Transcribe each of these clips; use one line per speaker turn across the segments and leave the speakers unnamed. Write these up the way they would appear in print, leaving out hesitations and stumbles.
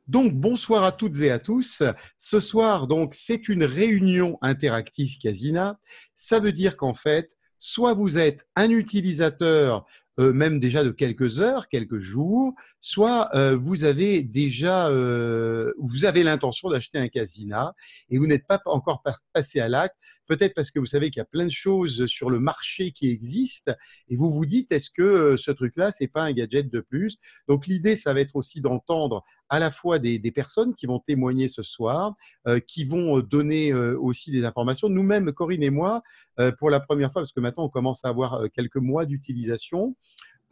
Donc, bonsoir à toutes et à tous. Ce soir, donc, c'est une réunion interactive Casina. Ça veut dire qu'en fait, soit vous êtes un utilisateur même déjà de quelques heures, quelques jours, soit vous avez déjà vous avez l'intention d'acheter un Casina et vous n'êtes pas encore passé à l'acte, peut-être parce que vous savez qu'il y a plein de choses sur le marché qui existent et vous vous dites est-ce que ce truc-là, c'est pas un gadget de plus? Donc l'idée, ça va être aussi d'entendre à la fois des personnes qui vont témoigner ce soir, qui vont donner aussi des informations. Nous-mêmes, Corinne et moi, pour la première fois, parce que maintenant on commence à avoir quelques mois d'utilisation,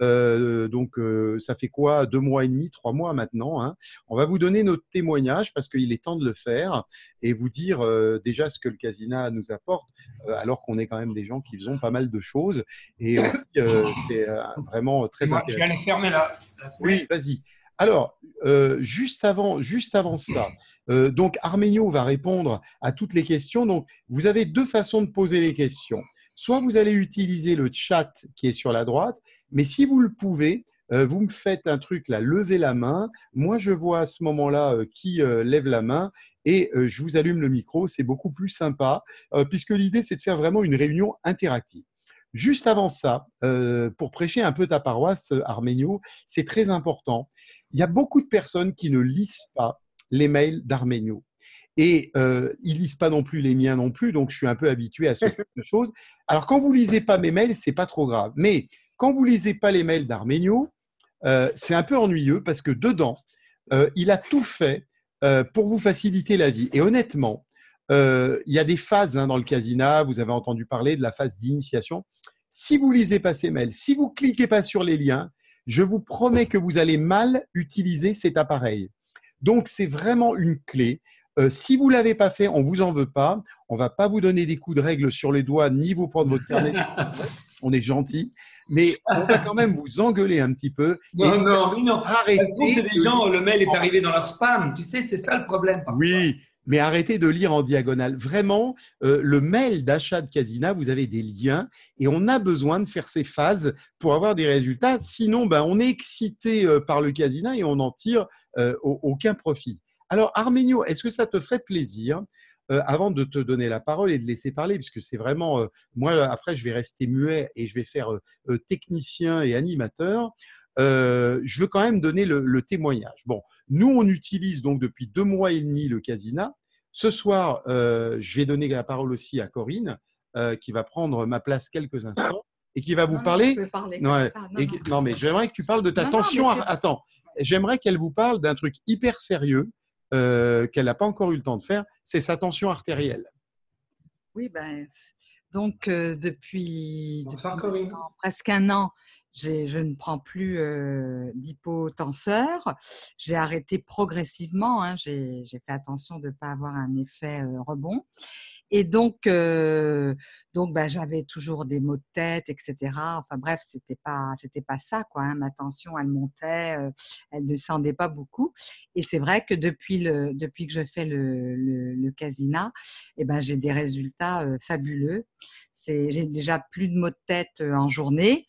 ça fait quoi, 2 mois et demi, 3 mois maintenant, hein. On va vous donner notre témoignage parce qu'il est temps de le faire et vous dire déjà ce que le Casina nous apporte, alors qu'on est quand même des gens qui faisons pas mal de choses et aussi, c'est vraiment
C'est
très
moi qui
intéressant.
allais fermer la
Oui,
fenêtre.
vas-y. Alors, juste avant ça, donc Arménio va répondre à toutes les questions. Donc, vous avez deux façons de poser les questions. Soit vous allez utiliser le chat qui est sur la droite, mais si vous le pouvez, vous me faites un truc là, levez la main. Moi, je vois à ce moment-là qui lève la main et je vous allume le micro. C'est beaucoup plus sympa puisque l'idée, c'est de faire vraiment une réunion interactive. Juste avant ça, pour prêcher un peu ta paroisse, Arménio, c'est très important. Il y a beaucoup de personnes qui ne lisent pas les mails d'Arménio. Et ils lisent pas non plus les miens non plus, donc je suis un peu habitué à ce type de choses. Alors quand vous lisez pas mes mails, c'est pas trop grave. Mais quand vous lisez pas les mails d'Arménio, c'est un peu ennuyeux parce que dedans, il a tout fait pour vous faciliter la vie. Et honnêtement, il y a des phases dans le Casina. Vous avez entendu parler de la phase d'initiation. Si vous lisez pas ces mails, si vous cliquez pas sur les liens, je vous promets que vous allez mal utiliser cet appareil. Donc, c'est vraiment une clé. Si vous ne l'avez pas fait, on ne vous en veut pas. On ne va pas vous donner des coups de règle sur les doigts, ni vous prendre votre carnet. On est gentil. Mais on va quand même vous engueuler un petit peu et
Non, non, mais non. Ça se trouve,
arrêter
c'est des
de
gens,
lire.
le mail est arrivé dans leur spam. Tu sais, c'est ça le problème parfois.
Oui, mais arrêtez de lire en diagonale. Vraiment, le mail d'achat de Casina, vous avez des liens et on a besoin de faire ces phases pour avoir des résultats. Sinon, on est excité par le Casina et on n'en tire aucun profit. Alors, Arménio, est-ce que ça te ferait plaisir, avant de te donner la parole et de laisser parler, puisque c'est vraiment, moi, après, je vais rester muet et je vais faire technicien et animateur, je veux quand même donner le témoignage. Bon, nous, on utilise donc depuis 2 mois et demi le Casina. Ce soir, je vais donner la parole aussi à Corinne, qui va prendre ma place quelques instants et qui va vous
Non, non, je
parler.
peux parler comme
Ouais,
ça. Non, non,
non, mais j'aimerais que tu parles de ta
non, non, mais
tension.
c'est
Attends, j'aimerais qu'elle vous parle d'un truc hyper sérieux qu'elle n'a pas encore eu le temps de faire. C'est sa tension artérielle.
oui, donc
Bonsoir,
depuis
Corinne.
maintenant presque un an, je ne prends plus d'hypotenseur. J'ai arrêté progressivement, hein, j'ai fait attention de ne pas avoir un effet rebond. Et donc j'avais toujours des maux de tête, etc. Enfin bref, c'était pas ça, quoi, hein. Ma tension, elle montait, elle descendait pas beaucoup. Et c'est vrai que depuis que je fais le Casina, j'ai des résultats fabuleux. J'ai déjà plus de maux de tête en journée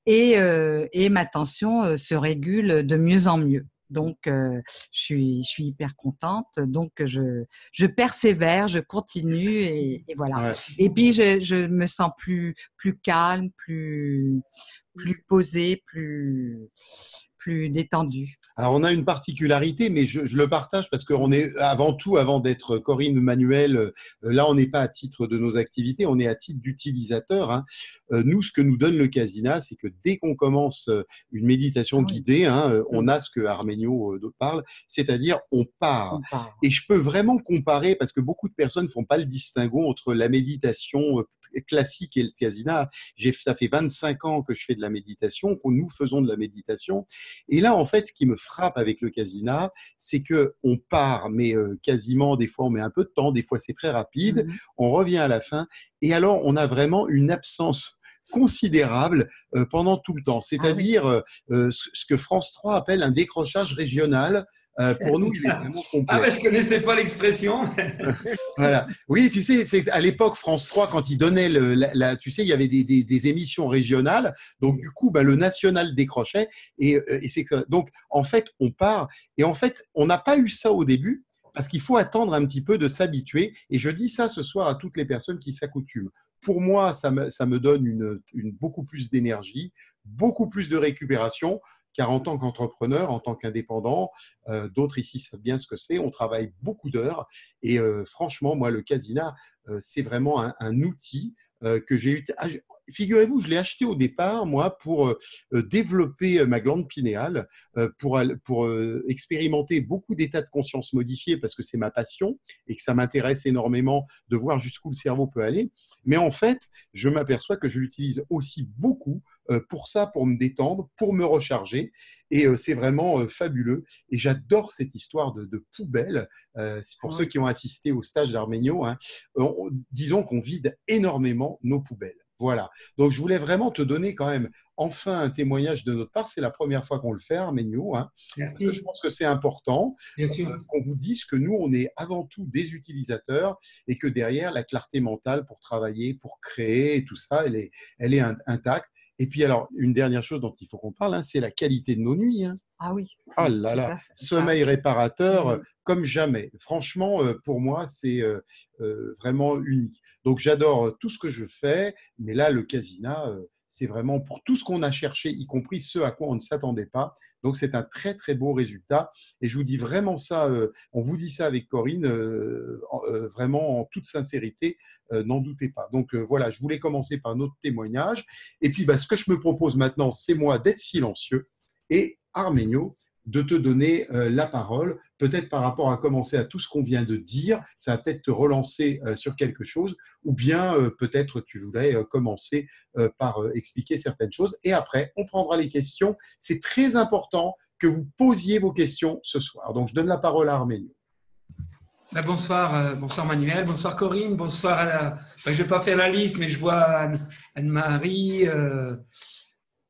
et ma tension se régule de mieux en mieux. Donc, je suis hyper contente. Donc, je persévère, je continue et voilà.
Ouais.
Et puis, je me sens plus calme, plus posée, plus détendue.
Alors, on a une particularité, mais je le partage parce qu'on est avant tout, avant d'être Corinne Manuel, là, on n'est pas à titre de nos activités, on est à titre d'utilisateur, hein. Nous, ce que nous donne le Casina, c'est que dès qu'on commence une méditation guidée, hein, on a ce que Arménio parle, c'est-à-dire on part. Et je peux vraiment comparer, parce que beaucoup de personnes ne font pas le distinguo entre la méditation classique et le Casina. Ça fait 25 ans que je fais de la méditation, que nous faisons de la méditation. Et là, en fait, ce qui me frappe avec le Casina, c'est que on part, mais quasiment, des fois, on met un peu de temps, des fois, c'est très rapide, on revient à la fin, et alors, on a vraiment une absence considérable pendant tout le temps. C'est-à-dire ce que France 3 appelle un décrochage régional. Pour nous, il est vraiment
Ah,
complet.
ben, je ne connaissais pas l'expression.
Voilà. Oui, tu sais, c'est à l'époque France 3 quand ils donnaient tu sais, il y avait des émissions régionales, donc du coup, bah, le national décrochait et c'est que donc en fait on part et en fait on n'a pas eu ça au début parce qu'il faut attendre un petit peu de s'habituer et je dis ça ce soir à toutes les personnes qui s'accoutument. Pour moi, ça me donne beaucoup plus d'énergie, beaucoup plus de récupération, car en tant qu'entrepreneur, en tant qu'indépendant, d'autres ici savent bien ce que c'est, on travaille beaucoup d'heures et franchement, moi, le Casina, c'est vraiment un outil que j'ai eu. Figurez-vous, je l'ai acheté au départ, moi, pour développer ma glande pinéale, pour expérimenter beaucoup d'états de conscience modifiés, parce que c'est ma passion et que ça m'intéresse énormément de voir jusqu'où le cerveau peut aller. Mais en fait, je m'aperçois que je l'utilise aussi beaucoup pour ça, pour me détendre, pour me recharger. Et c'est vraiment fabuleux. Et j'adore cette histoire de poubelle. C'est pour ceux qui ont assisté au stage d'Arménio. Hein, disons qu'on vide énormément nos poubelles. Voilà. Donc, je voulais vraiment te donner quand même enfin un témoignage de notre part. C'est la première fois qu'on le fait, Arménio. Hein, parce que je pense que c'est important qu'on vous dise que nous, on est avant tout des utilisateurs et que derrière, la clarté mentale pour travailler, pour créer, tout ça, elle est intacte. Et puis, alors, une dernière chose dont il faut qu'on parle, hein, c'est la qualité de nos nuits. Hein.
Ah oui.
Ah là là, sommeil réparateur comme jamais. Franchement, pour moi, c'est vraiment unique. Donc, j'adore tout ce que je fais, mais là, le Casina, c'est vraiment pour tout ce qu'on a cherché, y compris ce à quoi on ne s'attendait pas. Donc, c'est un très, très beau résultat. Et je vous dis vraiment ça, on vous dit ça avec Corinne, vraiment en toute sincérité, n'en doutez pas. Donc, voilà, je voulais commencer par notre témoignage. Et puis, bah, ce que je me propose maintenant, c'est moi d'être silencieux et Arménio, de te donner la parole, peut-être par rapport à commencer à tout ce qu'on vient de dire, ça va peut-être te relancer sur quelque chose, ou bien peut-être tu voulais commencer par expliquer certaines choses, et après, on prendra les questions. C'est très important que vous posiez vos questions ce soir. Donc, je donne la parole à Arménio.
Bonsoir, bonsoir Manuel, bonsoir Corinne, bonsoir je ne vais pas faire la liste, mais je vois Anne-Marie.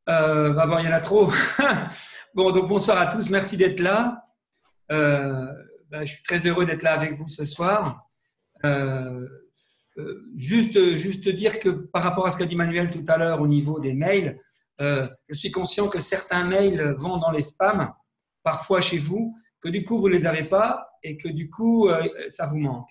Bon, il y en a trop. Bon, donc bonsoir à tous, merci d'être là. Je suis très heureux d'être là avec vous ce soir. Juste dire que par rapport à ce qu'a dit Manuel tout à l'heure au niveau des mails, je suis conscient que certains mails vont dans les spams, parfois chez vous, que du coup vous ne les avez pas et que du coup ça vous manque.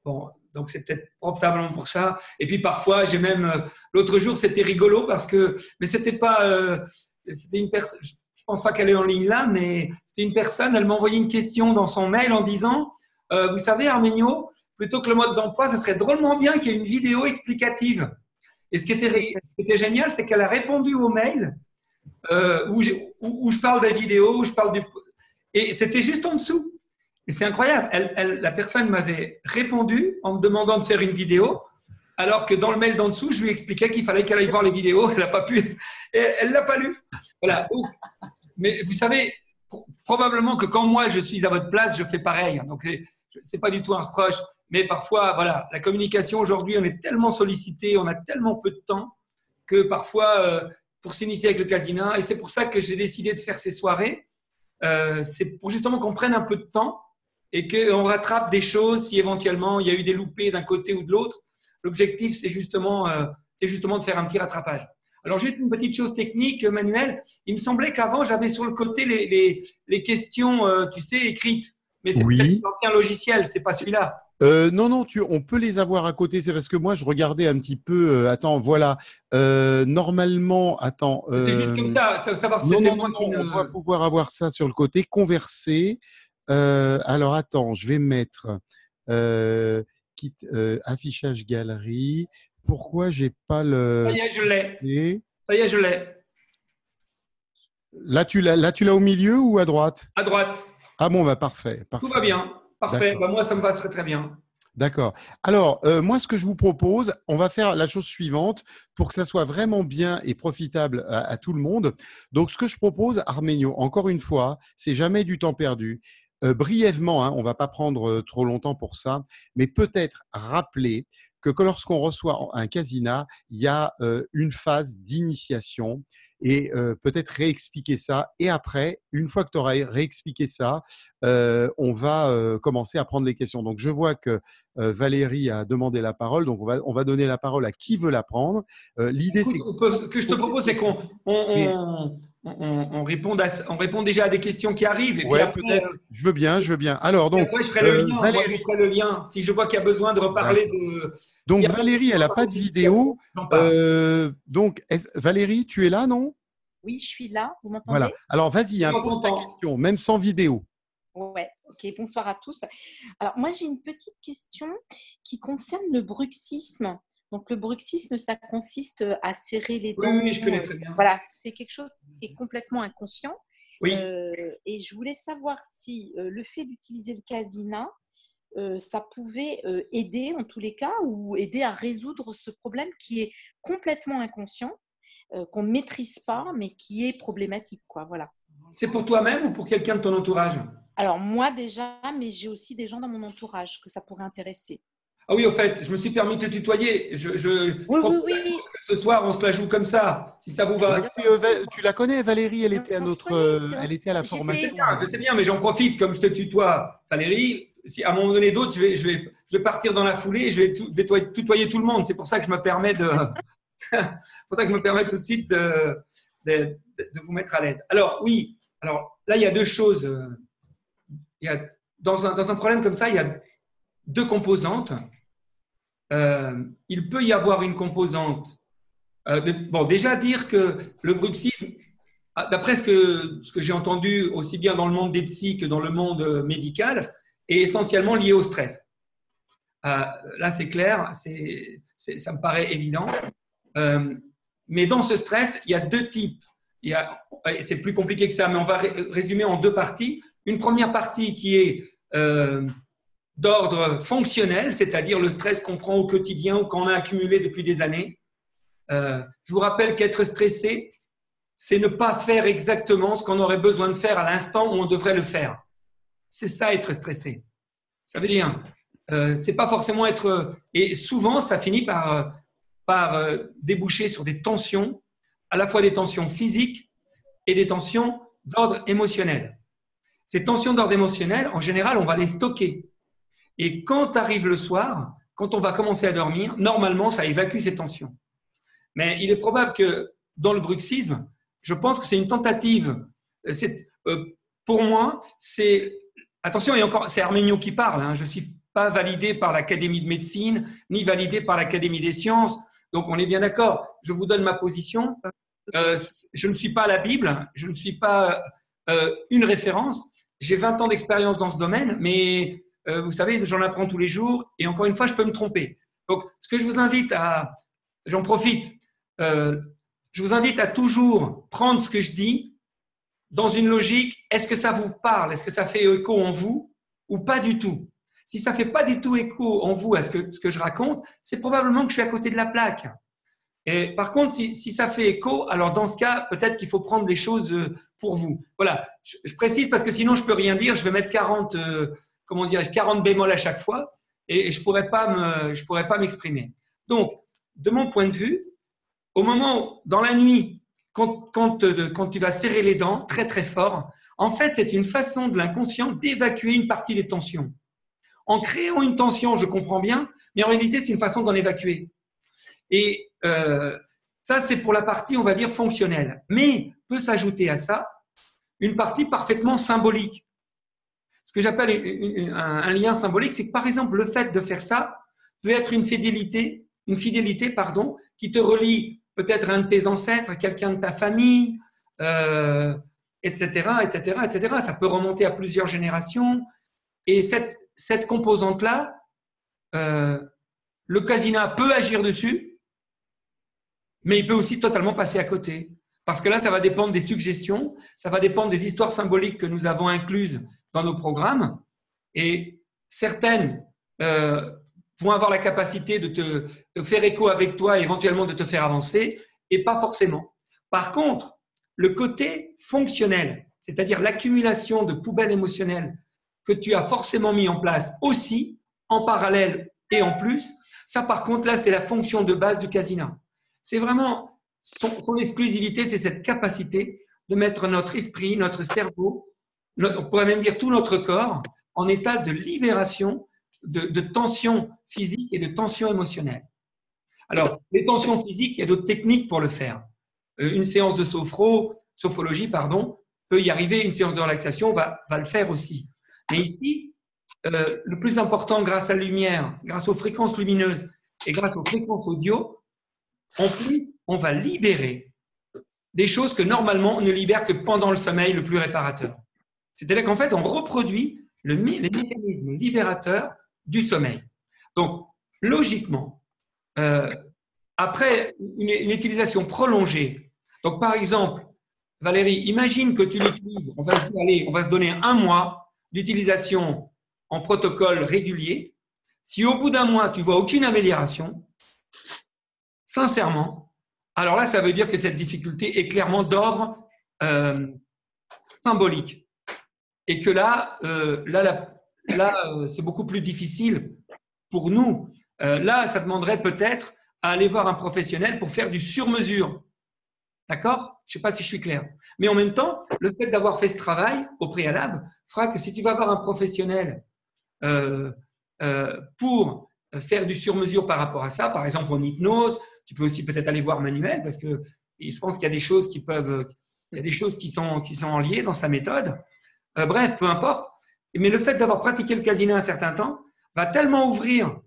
Bon, donc c'est peut-être probablement pour ça. Et puis parfois, j'ai même l'autre jour, c'était rigolo parce que, mais c'était pas, c'était une personne. Je pense pas qu'elle est en ligne là, mais c'était une personne. Elle m'a envoyé une question dans son mail en disant, vous savez, Arménio, plutôt que le mode d'emploi, ce serait drôlement bien qu'il y ait une vidéo explicative. Et ce qui était génial, c'est qu'elle a répondu au mail où je parle des vidéos, où je parle et c'était juste en dessous. Et c'est incroyable. La personne m'avait répondu en me demandant de faire une vidéo, alors que dans le mail d'en dessous, je lui expliquais qu'il fallait qu'elle aille voir les vidéos. Elle n'a pas pu. Et elle ne l'a pas lu. Voilà. Mais vous savez, probablement que quand moi, je suis à votre place, je fais pareil. Donc, ce n'est pas du tout un reproche. Mais parfois, voilà, la communication aujourd'hui, on est tellement sollicité, on a tellement peu de temps que parfois, pour s'initier avec le Casina, et c'est pour ça que j'ai décidé de faire ces soirées, c'est pour justement qu'on prenne un peu de temps et qu'on rattrape des choses si éventuellement il y a eu des loupés d'un côté ou de l'autre. L'objectif, c'est justement de faire un petit rattrapage. Alors, juste une petite chose technique, Manuel. Il me semblait qu'avant, j'avais sur le côté les questions, tu sais, écrites. Mais c'est peut-être l'ancien logiciel, c'est pas celui-là.
Non, on peut les avoir à côté. C'est parce que moi, je regardais un petit peu. Attends, voilà. Normalement, attends.
C'est juste comme ça, savoir si
non, on va pouvoir avoir ça sur le côté. Converser. Alors, attends, je vais mettre affichage galerie. Pourquoi j'ai pas le…
Ça y est, je l'ai. Ça y est, je l'ai.
Là, tu l'as au milieu ou à droite?
À droite.
Ah bon, bah parfait.
Tout va bien. Parfait. Bah, moi, ça me va très bien.
D'accord. Alors, moi, ce que je vous propose, on va faire la chose suivante pour que ça soit vraiment bien et profitable à tout le monde. Donc, ce que je propose, Arménio, encore une fois, c'est jamais du temps perdu. Brièvement, hein, on ne va pas prendre trop longtemps pour ça, mais peut-être rappeler que lorsqu'on reçoit un casina, il y a une phase d'initiation et peut-être réexpliquer ça. Et après, une fois que tu auras réexpliqué ça, on va commencer à prendre les questions. Donc, je vois que Valérie a demandé la parole, donc on va donner la parole à qui veut la prendre. L'idée, c'est
Ce que je te propose, c'est qu'on on répond déjà à des questions qui arrivent. Et puis
ouais,
après,
peut-être. Je veux bien, je veux bien. Alors, donc,
après je ferai le lien. Moi, je
Valérie.
ferai le lien. Si je vois qu'il y a besoin de reparler de…
Donc, Valérie, elle n'a pas de vidéo.
J'en parle.
Donc, Valérie, tu es là, non?
Oui, je suis là. Vous m'entendez?
Voilà. Alors, vas-y, pose ta question, même sans vidéo.
Ouais, ok. Bonsoir à tous. Alors, moi, j'ai une petite question qui concerne le bruxisme. Donc, le bruxisme, ça consiste à serrer les dents.
Oui, je connais très bien.
Voilà, c'est quelque chose qui est complètement inconscient.
Oui.
Et je voulais savoir si le fait d'utiliser le casina, ça pouvait aider en tous les cas ou aider à résoudre ce problème qui est complètement inconscient, qu'on ne maîtrise pas, mais qui est problématique, quoi. Voilà.
C'est pour toi-même ou pour quelqu'un de ton entourage?
Alors, moi déjà, mais j'ai aussi des gens dans mon entourage que ça pourrait intéresser.
Ah oui, au fait, je me suis permis de te tutoyer.
Oui.
Ce soir, on se la joue comme ça, si ça vous va.
Tu la connais, Valérie? Elle était à elle était à la formation.
Je sais bien, mais j'en profite, comme je te tutoie, Valérie. Si à un moment donné d'autres, je vais partir dans la foulée et je vais tutoyer tout le monde. C'est pour ça que je me permets tout de suite de vous mettre à l'aise. Alors, oui, alors là, il y a deux choses. Dans un problème comme ça, il y a deux composantes. Il peut y avoir une composante. Déjà dire que le bruxisme, d'après ce que j'ai entendu aussi bien dans le monde des psys que dans le monde médical, est essentiellement lié au stress. Là, c'est clair, ça me paraît évident. Mais dans ce stress, il y a deux types. C'est plus compliqué que ça, mais on va résumer en deux parties. Une première partie qui est d'ordre fonctionnel, c'est-à-dire le stress qu'on prend au quotidien ou qu'on a accumulé depuis des années. Je vous rappelle qu'être stressé, c'est ne pas faire exactement ce qu'on aurait besoin de faire à l'instant où on devrait le faire. C'est ça, être stressé. Ça veut dire, c'est pas forcément être… Et souvent, ça finit par déboucher sur des tensions, à la fois des tensions physiques et des tensions d'ordre émotionnel. Ces tensions d'ordre émotionnel, en général, on va les stocker. Et quand arrive le soir, quand on va commencer à dormir, normalement, ça évacue ces tensions. Mais il est probable que dans le bruxisme, je pense que c'est une tentative. Pour moi, c'est… Attention, et encore, c'est Arménio qui parle. Hein, je ne suis pas validé par l'Académie de médecine, ni validé par l'Académie des sciences. Donc, on est bien d'accord. Je vous donne ma position. Je ne suis pas la Bible, je ne suis pas une référence. J'ai 20 ans d'expérience dans ce domaine, mais vous savez, j'en apprends tous les jours et encore une fois, je peux me tromper. Donc, ce que je vous invite à… J'en profite. Je vous invite à toujours prendre ce que je dis dans une logique. Est-ce que ça vous parle? Est-ce que ça fait écho en vous ou pas du tout? Si ça ne fait pas du tout écho en vous à ce que je raconte, c'est probablement que je suis à côté de la plaque. Et par contre, si ça fait écho, alors dans ce cas, peut-être qu'il faut prendre des choses pour vous. Voilà, je précise parce que sinon je ne peux rien dire. Je vais mettre 40 bémols à chaque fois et je pourrais pas m'exprimer. Donc, de mon point de vue, au moment, dans la nuit, quand tu vas serrer les dents très très fort, en fait, c'est une façon de l'inconscient d'évacuer une partie des tensions. En créant une tension, je comprends bien, mais en réalité, c'est une façon d'en évacuer. Et ça, c'est pour la partie, on va dire, fonctionnelle. Mais peut s'ajouter à ça une partie parfaitement symbolique. Ce que j'appelle un lien symbolique, c'est que par exemple, le fait de faire ça peut être une fidélité, qui te relie peut-être à un de tes ancêtres, à quelqu'un de ta famille, etc., etc., etc. Ça peut remonter à plusieurs générations. Et cette composante-là, le casina peut agir dessus, mais il peut aussi totalement passer à côté. Parce que là, ça va dépendre des suggestions, ça va dépendre des histoires symboliques que nous avons incluses dans nos programmes. Et certaines vont avoir la capacité de faire écho avec toi et éventuellement de te faire avancer, et pas forcément. Par contre, le côté fonctionnel, c'est-à-dire l'accumulation de poubelles émotionnelles que tu as forcément mis en place aussi, en parallèle et en plus, Ça, par contre, là, c'est la fonction de base du Casina. C'est vraiment son exclusivité, c'est cette capacité de mettre notre esprit, notre cerveau, on pourrait même dire tout notre corps, en état de libération de tension physique et de tension émotionnelle. Alors, les tensions physiques, il y a d'autres techniques pour le faire. Une séance de sophrologie, peut y arriver, une séance de relaxation va le faire aussi. Mais ici, le plus important, grâce à la lumière, grâce aux fréquences lumineuses et grâce aux fréquences audio, en plus, on va libérer des choses que normalement on ne libère que pendant le sommeil le plus réparateur. C'est-à-dire qu'en fait, on reproduit les mécanismes libérateurs du sommeil. Donc, logiquement, après une utilisation prolongée, donc par exemple, Valérie, imagine que tu l'utilises, on va se donner 1 mois d'utilisation en protocole régulier. Si au bout d'1 mois, tu vois aucune amélioration, sincèrement, alors là, ça veut dire que cette difficulté est clairement d'ordre symbolique. Et que là, c'est beaucoup plus difficile pour nous. Là, ça demanderait peut-être à aller voir un professionnel pour faire du sur-mesure. D'accord? Je ne sais pas si je suis clair. Mais en même temps, le fait d'avoir fait ce travail au préalable fera que si tu vas voir un professionnel pour faire du sur-mesure par rapport à ça, par exemple en hypnose, tu peux aussi peut-être aller voir Manuel parce que je pense qu'il y a des choses qui sont liées dans sa méthode. Bref, peu importe. Mais le fait d'avoir pratiqué le Casina un certain temps va tellement ouvrir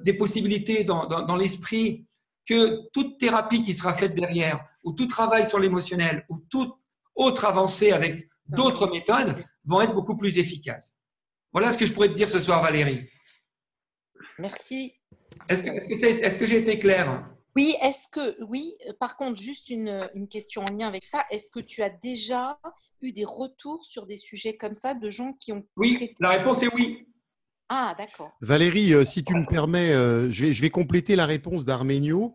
des possibilités dans l'esprit que toute thérapie qui sera faite derrière, ou tout travail sur l'émotionnel, ou toute autre avancée avec d'autres méthodes vont être beaucoup plus efficaces. Voilà ce que je pourrais te dire ce soir, Valérie.
Merci.
Est-ce que j'ai été clair?
Oui, par contre, juste une question en lien avec ça. Est-ce que tu as déjà eu des retours sur des sujets comme ça de gens qui ont…
Oui, la réponse est oui.
Ah, d'accord.
Valérie, si tu me permets, je vais compléter la réponse d'Arménio.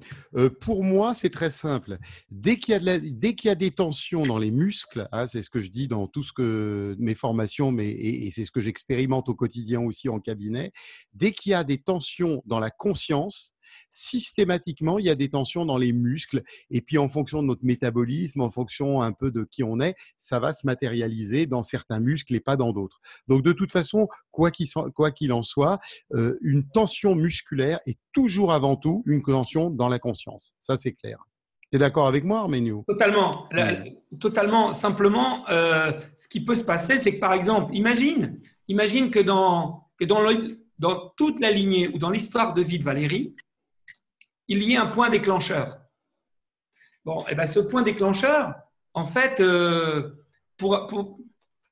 Pour moi, c'est très simple. Dès qu'il y a des tensions dans les muscles, hein, c'est ce que je dis dans tout ce que mes formations, et c'est ce que j'expérimente au quotidien aussi en cabinet. Dès qu'il y a des tensions dans la conscience, systématiquement, il y a des tensions dans les muscles. Et puis, en fonction de notre métabolisme, en fonction un peu de qui on est, ça va se matérialiser dans certains muscles et pas dans d'autres. Donc, de toute façon, quoi qu'il en soit, une tension musculaire est toujours avant tout une tension dans la conscience. Ça, c'est clair. Tu es d'accord avec moi, Arménio?
Totalement. Totalement. Simplement, ce qui peut se passer, c'est que, par exemple, imagine que dans toute la lignée ou dans l'histoire de vie de Valérie, il y ait un point déclencheur. Bon, et ben ce point déclencheur, en fait, pour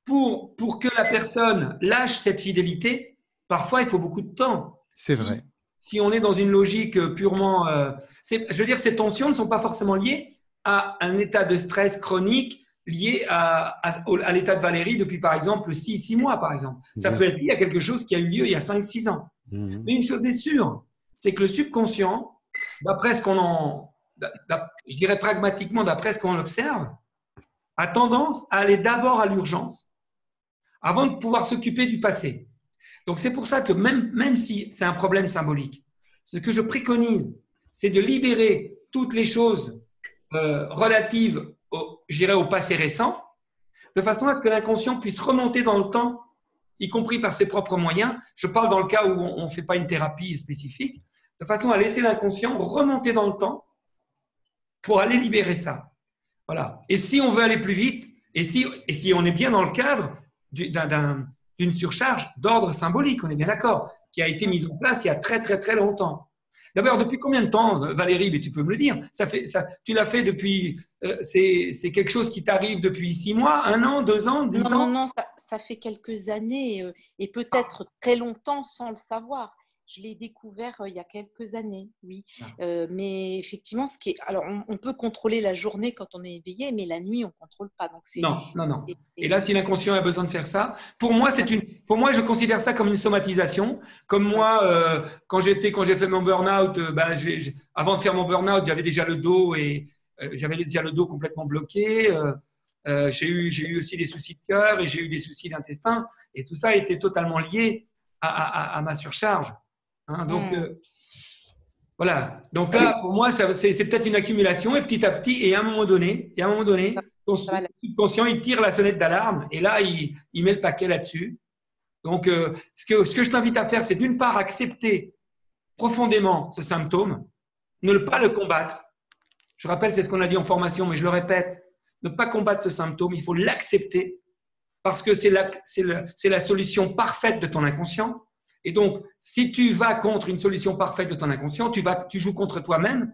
que la personne lâche cette fidélité, parfois il faut beaucoup de temps.
C'est vrai.
Si on est dans une logique purement… je veux dire, ces tensions ne sont pas forcément liées à un état de stress chronique lié à l'état de Valérie depuis, par exemple, 6 mois, par exemple. Ça peut être lié à quelque chose qui a eu lieu il y a 5-6 ans. Mais une chose est sûre, c'est que le subconscient, d'après ce je dirais pragmatiquement, d'après ce qu'on observe, a tendance à aller d'abord à l'urgence avant de pouvoir s'occuper du passé. Donc, c'est pour ça que même si c'est un problème symbolique, ce que je préconise, c'est de libérer toutes les choses relatives, au passé récent, de façon à ce que l'inconscient puisse remonter dans le temps, y compris par ses propres moyens. Je parle dans le cas où on ne fait pas une thérapie spécifique, de façon à laisser l'inconscient remonter dans le temps pour aller libérer ça. Voilà. Et si on veut aller plus vite, et si on est bien dans le cadre d'une surcharge d'ordre symbolique, on est bien d'accord, qui a été mise en place il y a très, très, très longtemps. D'abord, depuis combien de temps, Valérie, mais tu peux me le dire, tu l'as fait depuis… c'est quelque chose qui t'arrive depuis 6 mois, 1 an, 2 ans, 10 ans?
Non, ça fait quelques années et peut-être très longtemps sans le savoir. Je l'ai découvert il y a quelques années, oui. Mais effectivement, alors on peut contrôler la journée quand on est éveillé, mais la nuit, on ne contrôle pas. Donc
non. Et là, si l'inconscient a besoin de faire ça, pour moi, je considère ça comme une somatisation. Comme moi, quand j'ai fait mon burn-out, avant de faire mon burn-out, j'avais déjà le dos complètement bloqué. J'ai eu aussi des soucis de cœur et j'ai eu des soucis d'intestin. Et tout ça a été totalement lié à ma surcharge. Hein, donc, Voilà. Donc là, pour moi, c'est peut-être une accumulation et petit à petit, et à un moment donné, ton subconscient, il tire la sonnette d'alarme et là, il met le paquet là-dessus. Donc, ce que je t'invite à faire, c'est d'une part accepter profondément ce symptôme, ne pas le combattre. Je rappelle, c'est ce qu'on a dit en formation, mais je le répète, ne pas combattre ce symptôme, il faut l'accepter parce que c'est la solution parfaite de ton inconscient. Et donc, si tu vas contre une solution parfaite de ton inconscient, tu joues contre toi-même.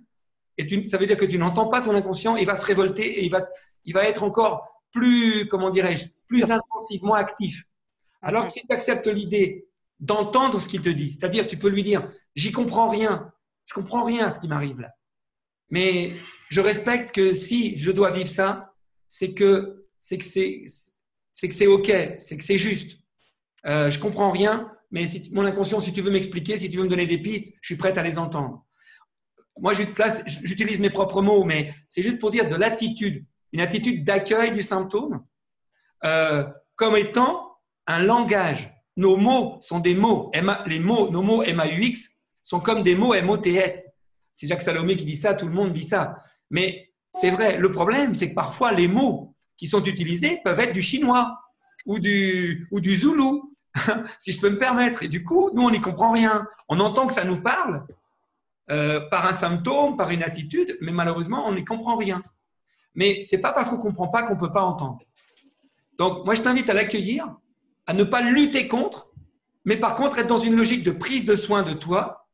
Et ça veut dire que tu n'entends pas ton inconscient, il va se révolter et il va être encore plus, comment dirais-je, plus intensivement actif. Alors que si tu acceptes l'idée d'entendre ce qu'il te dit, c'est-à-dire tu peux lui dire « j'y comprends rien, je comprends rien à ce qui m'arrive là. Mais je respecte que si je dois vivre ça, c'est que c'est OK, c'est que c'est juste. Je comprends rien, mais mon inconscient, si tu veux m'expliquer, si tu veux me donner des pistes, je suis prête à les entendre. » Moi, j'utilise mes propres mots, mais c'est juste pour dire de l'attitude, une attitude d'accueil du symptôme comme étant un langage. Nos mots sont des mots. Nos mots MAUX sont comme des mots MOTS. C'est Jacques Salomé qui dit ça, tout le monde dit ça. Mais c'est vrai, le problème, c'est que parfois les mots qui sont utilisés peuvent être du chinois ou du zoulou, si je peux me permettre. Et du coup, nous, on n'y comprend rien. On entend que ça nous parle par un symptôme, par une attitude, mais malheureusement, on n'y comprend rien. Mais ce n'est pas parce qu'on ne comprend pas qu'on ne peut pas entendre. Donc, moi, je t'invite à l'accueillir, à ne pas lutter contre, mais par contre, être dans une logique de prise de soin de toi,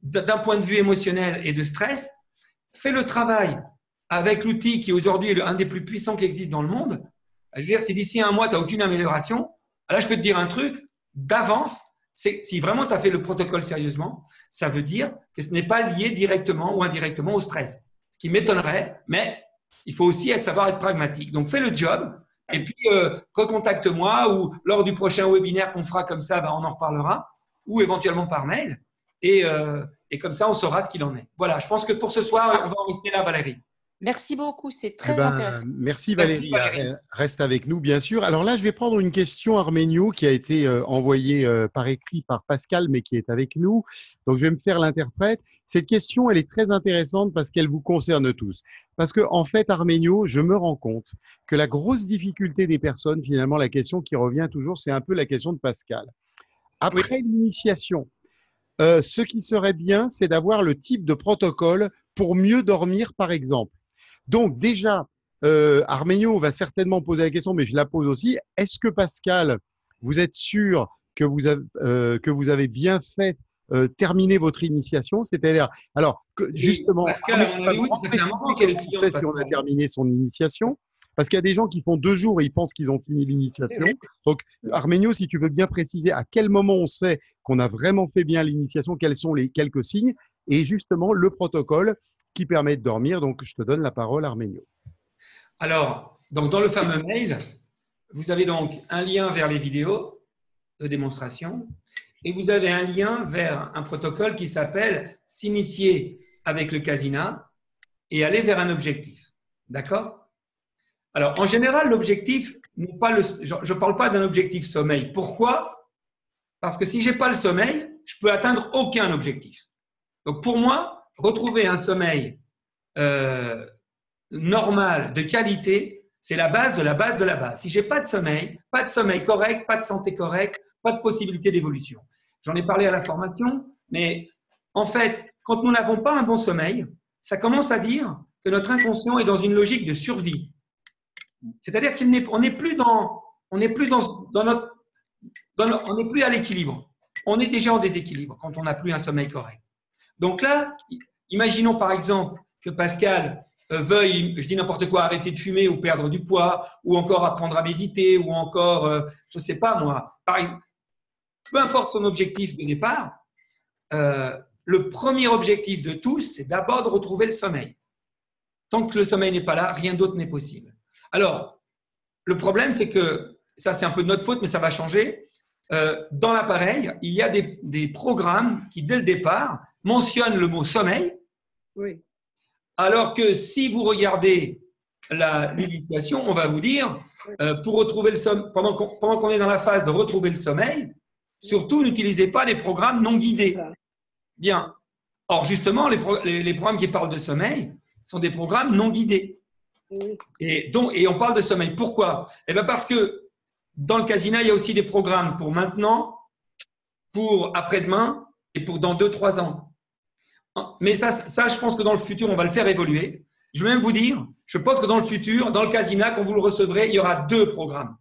d'un point de vue émotionnel et de stress. Fais le travail avec l'outil qui aujourd'hui est un des plus puissants qui existe dans le monde. Je veux dire, si d'ici un mois, tu n'as aucune amélioration, là, je peux te dire un truc d'avance. Si vraiment tu as fait le protocole sérieusement, ça veut dire que ce n'est pas lié directement ou indirectement au stress. Ce qui m'étonnerait, mais il faut aussi savoir être pragmatique. Donc, fais le job. Et puis, recontacte-moi ou lors du prochain webinaire qu'on fera comme ça, on en reparlera ou éventuellement par mail. Et comme ça, on saura ce qu'il en est. Voilà, je pense que pour ce soir, on va en rester là, Valérie.
Merci beaucoup, c'est très intéressant.
Merci Valérie. Reste avec nous, bien sûr. Alors là, je vais prendre une question, Arménio, qui a été envoyée par écrit par Pascal, mais qui est avec nous. Donc, je vais me faire l'interprète. Cette question, elle est très intéressante parce qu'elle vous concerne tous. Parce que, en fait, Arménio, je me rends compte que la grosse difficulté des personnes, finalement, la question qui revient toujours, c'est un peu la question de Pascal. Après l'initiation, ce qui serait bien, c'est d'avoir le type de protocole pour mieux dormir, par exemple. Donc déjà, Arménio va certainement poser la question, mais je la pose aussi. Est-ce que Pascal, vous êtes sûr que vous avez bien fait terminer votre initiation? C'est-à-dire, alors, justement,
Pascal, ça fait un moment qu'elle est cliente.
Si on a terminé son initiation, parce qu'il y a des gens qui font 2 jours et ils pensent qu'ils ont fini l'initiation. Donc, Arménio, si tu veux bien préciser à quel moment on sait qu'on a vraiment fait bien l'initiation, quels sont les quelques signes, et justement le protocole qui permet de dormir. Donc, je te donne la parole, Arménio.
Alors, donc dans le fameux mail, vous avez donc un lien vers les vidéos de démonstration et vous avez un lien vers un protocole qui s'appelle « S'initier avec le Casina et aller vers un objectif ». D'accord? Alors, en général, l'objectif n'est pas je ne parle pas d'un objectif sommeil. Pourquoi? Parce que si je n'ai pas le sommeil, je peux atteindre aucun objectif. Donc, pour moi, retrouver un sommeil normal, de qualité, c'est la base de la base de la base. Si je n'ai pas de sommeil correct, pas de santé correcte, pas de possibilité d'évolution. J'en ai parlé à la formation, mais en fait, quand nous n'avons pas un bon sommeil, ça commence à dire que notre inconscient est dans une logique de survie. C'est-à-dire qu'on n'est plus on n'est plus à l'équilibre. On est déjà en déséquilibre quand on n'a plus un sommeil correct. Donc là, imaginons par exemple que Pascal veuille, je dis n'importe quoi, arrêter de fumer ou perdre du poids, ou encore apprendre à méditer, ou encore, je ne sais pas moi, peu importe son objectif de départ, le premier objectif de tous, c'est d'abord de retrouver le sommeil. Tant que le sommeil n'est pas là, rien d'autre n'est possible. Alors, le problème, c'est que, ça c'est un peu de notre faute, mais ça va changer. Dans l'appareil, il y a des programmes qui, dès le départ, mentionnent le mot sommeil.
Oui.
Alors que si vous regardez l'initiation, on va vous dire, pour retrouver le sommeil, pendant qu'on est dans la phase de retrouver le sommeil, surtout n'utilisez pas les programmes non guidés. Bien. Or, justement, les programmes qui parlent de sommeil sont des programmes non guidés. Et on parle de sommeil. Pourquoi? Eh bien parce que dans le Casina, il y a aussi des programmes pour maintenant, pour après-demain et pour dans 2-3 ans. Mais ça, je pense que dans le futur, on va le faire évoluer. Je vais même vous dire, je pense que dans le futur, dans le Casina, quand vous le recevrez, il y aura 2 programmes.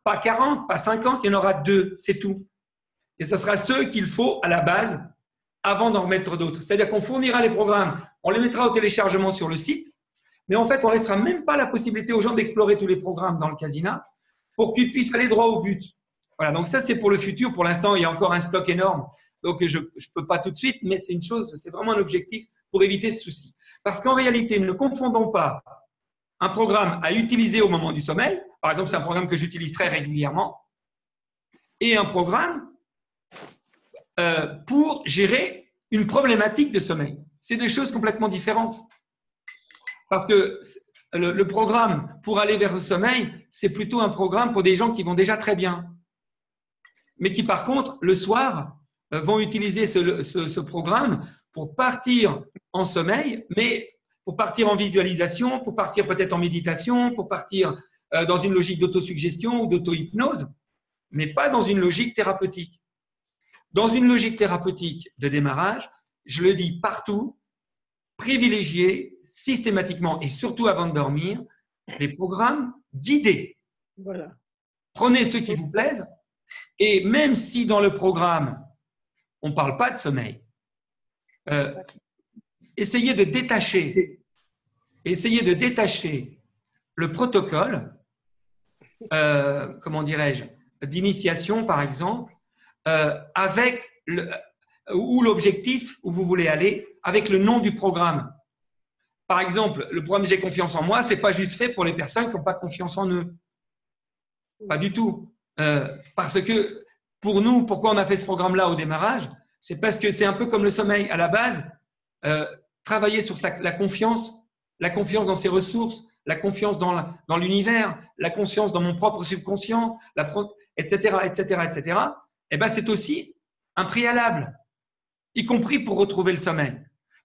Pas 40, pas 50, il y en aura 2, c'est tout. Et ce sera ceux qu'il faut à la base avant d'en remettre d'autres. C'est-à-dire qu'on fournira les programmes, on les mettra au téléchargement sur le site, mais en fait, on ne laissera même pas la possibilité aux gens d'explorer tous les programmes dans le Casina pour qu'ils puissent aller droit au but. Voilà, donc ça, c'est pour le futur. Pour l'instant, il y a encore un stock énorme, donc je ne peux pas tout de suite, mais c'est une chose, c'est vraiment un objectif pour éviter ce souci. Parce qu'en réalité, ne confondons pas un programme à utiliser au moment du sommeil, par exemple, c'est un programme que j'utilise très régulièrement, et un programme pour gérer une problématique de sommeil. C'est deux choses complètement différentes. Parce que le programme pour aller vers le sommeil, c'est plutôt un programme pour des gens qui vont déjà très bien. Mais qui, par contre, le soir, vont utiliser ce programme pour partir en sommeil, mais pour partir en visualisation, pour partir peut-être en méditation, pour partir dans une logique d'autosuggestion ou d'auto-hypnose, mais pas dans une logique thérapeutique. Dans une logique thérapeutique de démarrage, je le dis partout, privilégiez systématiquement et surtout avant de dormir les programmes guidés.
Voilà.
Prenez ceux qui vous plaisent et même si dans le programme, on ne parle pas de sommeil, essayez de détacher le protocole, comment dirais-je, d'initiation par exemple, avec ou l'objectif où vous voulez aller, avec le nom du programme. Par exemple, le programme J'ai confiance en moi, ce n'est pas juste fait pour les personnes qui n'ont pas confiance en eux. Pas du tout. Parce que pour nous, pourquoi on a fait ce programme-là au démarrage? C'est parce que c'est un peu comme le sommeil. À la base, travailler sur la confiance dans ses ressources, la confiance dans l'univers, la confiance dans mon propre subconscient, etc., etc., etc. Eh ben, c'est aussi un préalable, y compris pour retrouver le sommeil.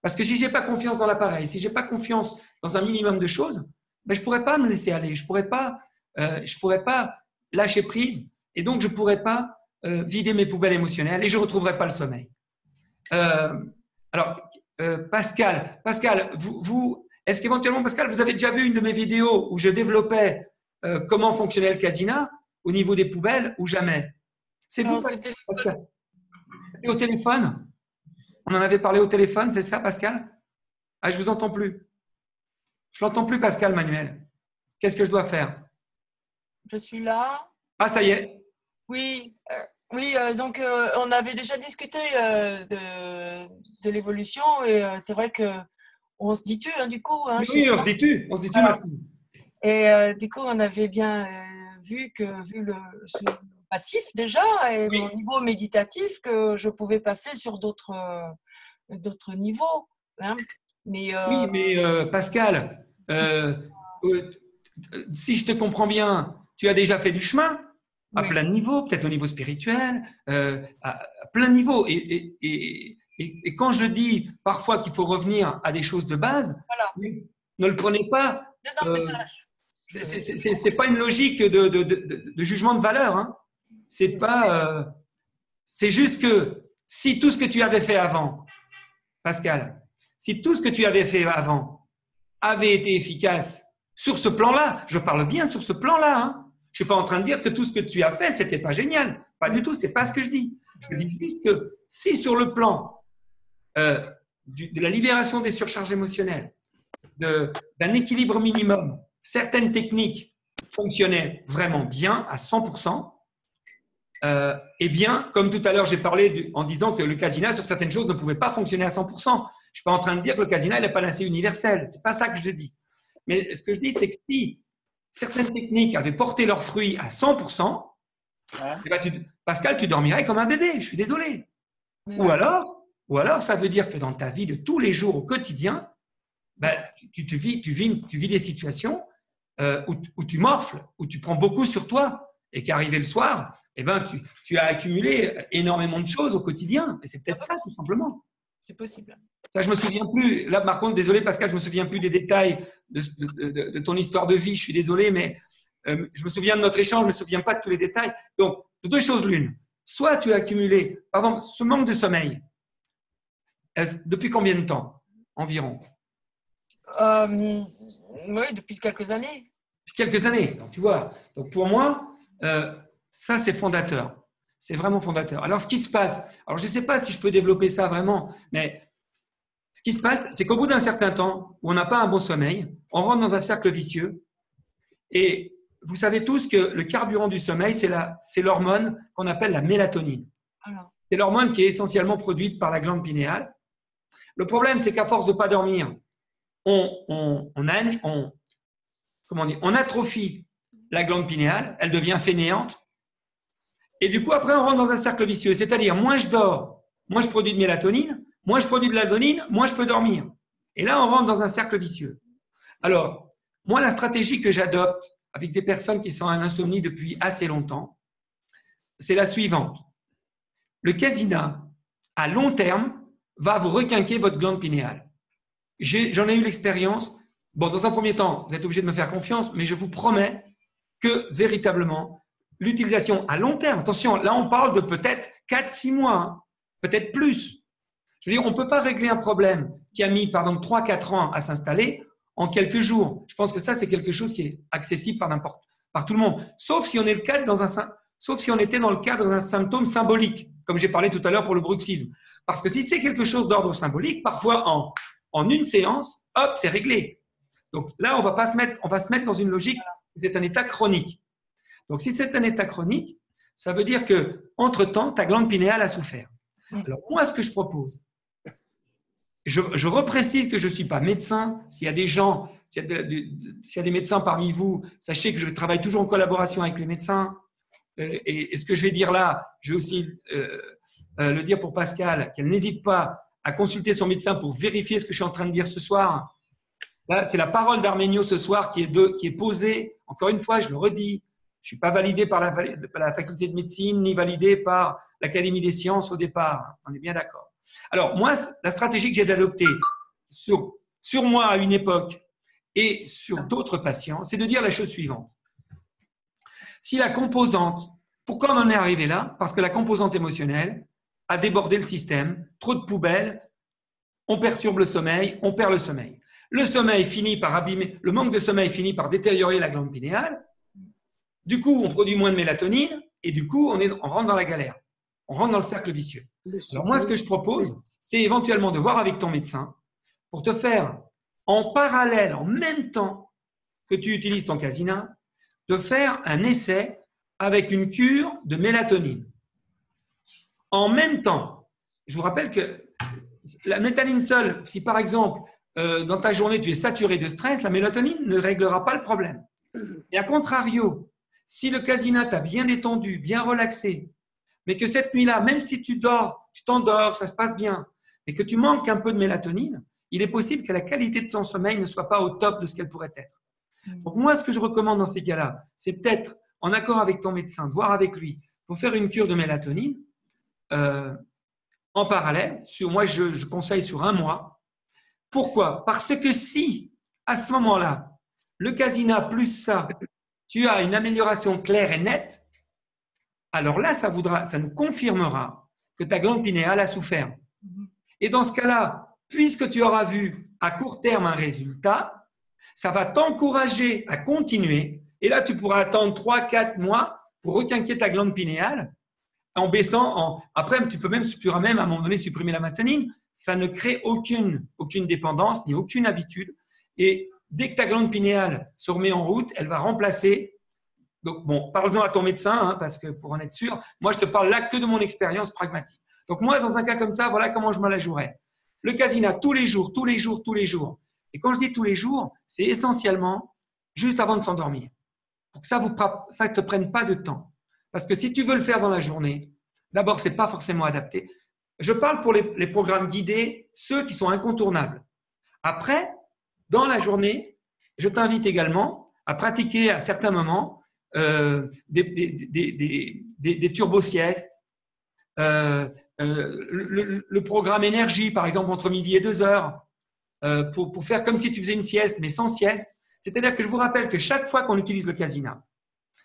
Parce que si je n'ai pas confiance dans l'appareil, si je n'ai pas confiance dans un minimum de choses, ben, je ne pourrais pas me laisser aller, je ne pourrais pas lâcher prise et donc je ne pourrais pas vider mes poubelles émotionnelles et je ne retrouverai pas le sommeil. Alors, Pascal, est-ce qu'éventuellement, Pascal, vous avez déjà vu une de mes vidéos où je développais comment fonctionnait le Casina au niveau des poubelles ou jamais? C'est vous, Pascal? C'était au téléphone? On en avait parlé au téléphone, c'est ça, Pascal? Ah, je ne vous entends plus. Je ne l'entends plus, Pascal, Manuel. Qu'est-ce que je dois faire?
Je suis là.
Ah, ça y est.
Oui, donc on avait déjà discuté de l'évolution et c'est vrai qu'on se dit tu, hein, du coup. Hein,
oui, on se dit tu maintenant.
Et du coup, on avait bien vu le passif déjà et mon niveau méditatif que je pouvais passer sur d'autres niveaux. Hein. Mais,
oui, mais Pascal, si je te comprends bien, tu as déjà fait du chemin à plein de niveaux, peut-être au niveau spirituel, à plein de niveaux. Et quand je dis parfois qu'il faut revenir à des choses de base, ne le prenez pas. C'est pas une logique de jugement de valeur. Hein. C'est juste que si tout ce que tu avais fait avant, Pascal, si tout ce que tu avais fait avant avait été efficace sur ce plan-là, je parle bien sur ce plan-là, hein. Je ne suis pas en train de dire que tout ce que tu as fait, ce n'était pas génial. Pas du tout, ce n'est pas ce que je dis. Je dis juste que si sur le plan de la libération des surcharges émotionnelles, d'un équilibre minimum, certaines techniques fonctionnaient vraiment bien à 100%, eh bien, comme tout à l'heure, j'ai parlé en disant que le Casina, sur certaines choses, ne pouvait pas fonctionner à 100%. Je ne suis pas en train de dire que le Casina n'est pas lancé universel. Ce n'est pas ça que je dis. Mais ce que je dis, c'est que si certaines techniques avaient porté leurs fruits à 100%, eh ben Pascal, tu dormirais comme un bébé. Je suis désolé. Ou alors, ça veut dire que dans ta vie de tous les jours, au quotidien, ben, tu vis des situations où tu morfles, où tu prends beaucoup sur toi et qu'arrivé le soir, eh ben, tu as accumulé énormément de choses au quotidien. Et c'est peut-être ça, tout simplement.
C'est possible.
Ça, je me souviens plus. Là, par contre, désolé Pascal, je me souviens plus des détails de ton histoire de vie. Je suis désolé, mais je me souviens de notre échange, je me souviens pas de tous les détails. Donc, de deux choses l'une. Soit tu as accumulé, pardon, ce manque de sommeil. Depuis combien de temps environ?
Oui, depuis quelques années.
Quelques années. Donc, tu vois. Donc, pour moi, ça, c'est fondateur. C'est vraiment fondateur. Alors, ce qui se passe, alors je ne sais pas si je peux développer ça vraiment, mais ce qui se passe, c'est qu'au bout d'un certain temps où on n'a pas un bon sommeil, on rentre dans un cercle vicieux. Et vous savez tous que le carburant du sommeil, c'est l'hormone qu'on appelle la mélatonine. C'est l'hormone qui est essentiellement produite par la glande pinéale. Le problème, c'est qu'à force de ne pas dormir, on atrophie la glande pinéale, elle devient fainéante. Et du coup, après, on rentre dans un cercle vicieux. C'est-à-dire, moins je dors, moins je produis de mélatonine, moins je produis de l'adrénaline, moins je peux dormir. Et là, on rentre dans un cercle vicieux. Alors, moi, la stratégie que j'adopte avec des personnes qui sont en insomnie depuis assez longtemps, c'est la suivante. Le casina, à long terme, va vous requinquer votre glande pinéale. J'en ai eu l'expérience. Bon, dans un premier temps, vous êtes obligé de me faire confiance, mais je vous promets que véritablement, l'utilisation à long terme, attention, là on parle de peut-être 4-6 mois, hein, peut-être plus. Je veux dire, on ne peut pas régler un problème qui a mis, par exemple, 3-4 ans à s'installer en quelques jours. Je pense que ça, c'est quelque chose qui est accessible par tout le monde. Sauf si on est sauf si on était dans le cadre d'un symptôme symbolique, comme j'ai parlé tout à l'heure pour le bruxisme. Parce que si c'est quelque chose d'ordre symbolique, parfois en une séance, hop, c'est réglé. Donc là, on va se mettre dans une logique, c'est un état chronique. Donc, si c'est un état chronique, ça veut dire qu'entre-temps, ta glande pinéale a souffert. Alors, moi, ce que je propose, je reprécise que je ne suis pas médecin. S'il y a des gens, s'il y a des médecins parmi vous, sachez que je travaille toujours en collaboration avec les médecins. Et ce que je vais dire là, je vais aussi le dire pour Pascal, qu'elle n'hésite pas à consulter son médecin pour vérifier ce que je suis en train de dire ce soir. Là, c'est la parole d'Arménio ce soir qui est posée. Encore une fois, je le redis. Je ne suis pas validé par la faculté de médecine, ni validé par l'Académie des sciences au départ. On est bien d'accord. Alors, moi, la stratégie que j'ai adoptée sur moi à une époque et sur d'autres patients, c'est de dire la chose suivante. Si la composante, pourquoi on en est arrivé là? Parce que la composante émotionnelle a débordé le système, trop de poubelles, on perturbe le sommeil, on perd le sommeil. Le sommeil finit par abîmer, le manque de sommeil finit par détériorer la glande pinéale. Du coup, on produit moins de mélatonine et du coup, on rentre dans la galère. On rentre dans le cercle vicieux. Alors moi, ce que je propose, c'est éventuellement de voir avec ton médecin pour te faire en parallèle, en même temps que tu utilises ton casina, de faire un essai avec une cure de mélatonine. En même temps, je vous rappelle que la mélatonine seule, si par exemple, dans ta journée, tu es saturé de stress, la mélatonine ne réglera pas le problème. Et à contrario, si le casina t'a bien détendu, bien relaxé, mais que cette nuit-là, même si tu t'endors, ça se passe bien, mais que tu manques un peu de mélatonine, il est possible que la qualité de son sommeil ne soit pas au top de ce qu'elle pourrait être. Donc moi, ce que je recommande dans ces cas-là, c'est peut-être, en accord avec ton médecin, de voir avec lui, pour faire une cure de mélatonine, en parallèle, moi je conseille sur 1 mois. Pourquoi? Parce que si, à ce moment-là, le casina plus ça, tu as une amélioration claire et nette, alors là, ça nous confirmera que ta glande pinéale a souffert. Et dans ce cas-là, puisque tu auras vu à court terme un résultat, ça va t'encourager à continuer. Et là, tu pourras attendre 3-4 mois pour requinquer ta glande pinéale en baissant. Après, tu pourras même à un moment donné supprimer la mélatonine. Ça ne crée aucune dépendance ni aucune habitude. Et dès que ta glande pinéale se remet en route, elle va remplacer. Donc, bon, parle-en à ton médecin, hein, parce que pour en être sûr, moi, je te parle là que de mon expérience pragmatique. Donc, moi, dans un cas comme ça, voilà comment je me la jouerais. Le casina, tous les jours. Et quand je dis tous les jours, c'est essentiellement juste avant de s'endormir. Pour que ça ne te prenne pas de temps. Parce que si tu veux le faire dans la journée, d'abord, ce n'est pas forcément adapté. Je parle pour les programmes guidés, ceux qui sont incontournables. Après, dans la journée, je t'invite également à pratiquer à certains moments des turbo-siestes, le programme énergie, par exemple, entre midi et 2 heures, pour faire comme si tu faisais une sieste, mais sans sieste. C'est-à-dire que je vous rappelle que chaque fois qu'on utilise le Casina,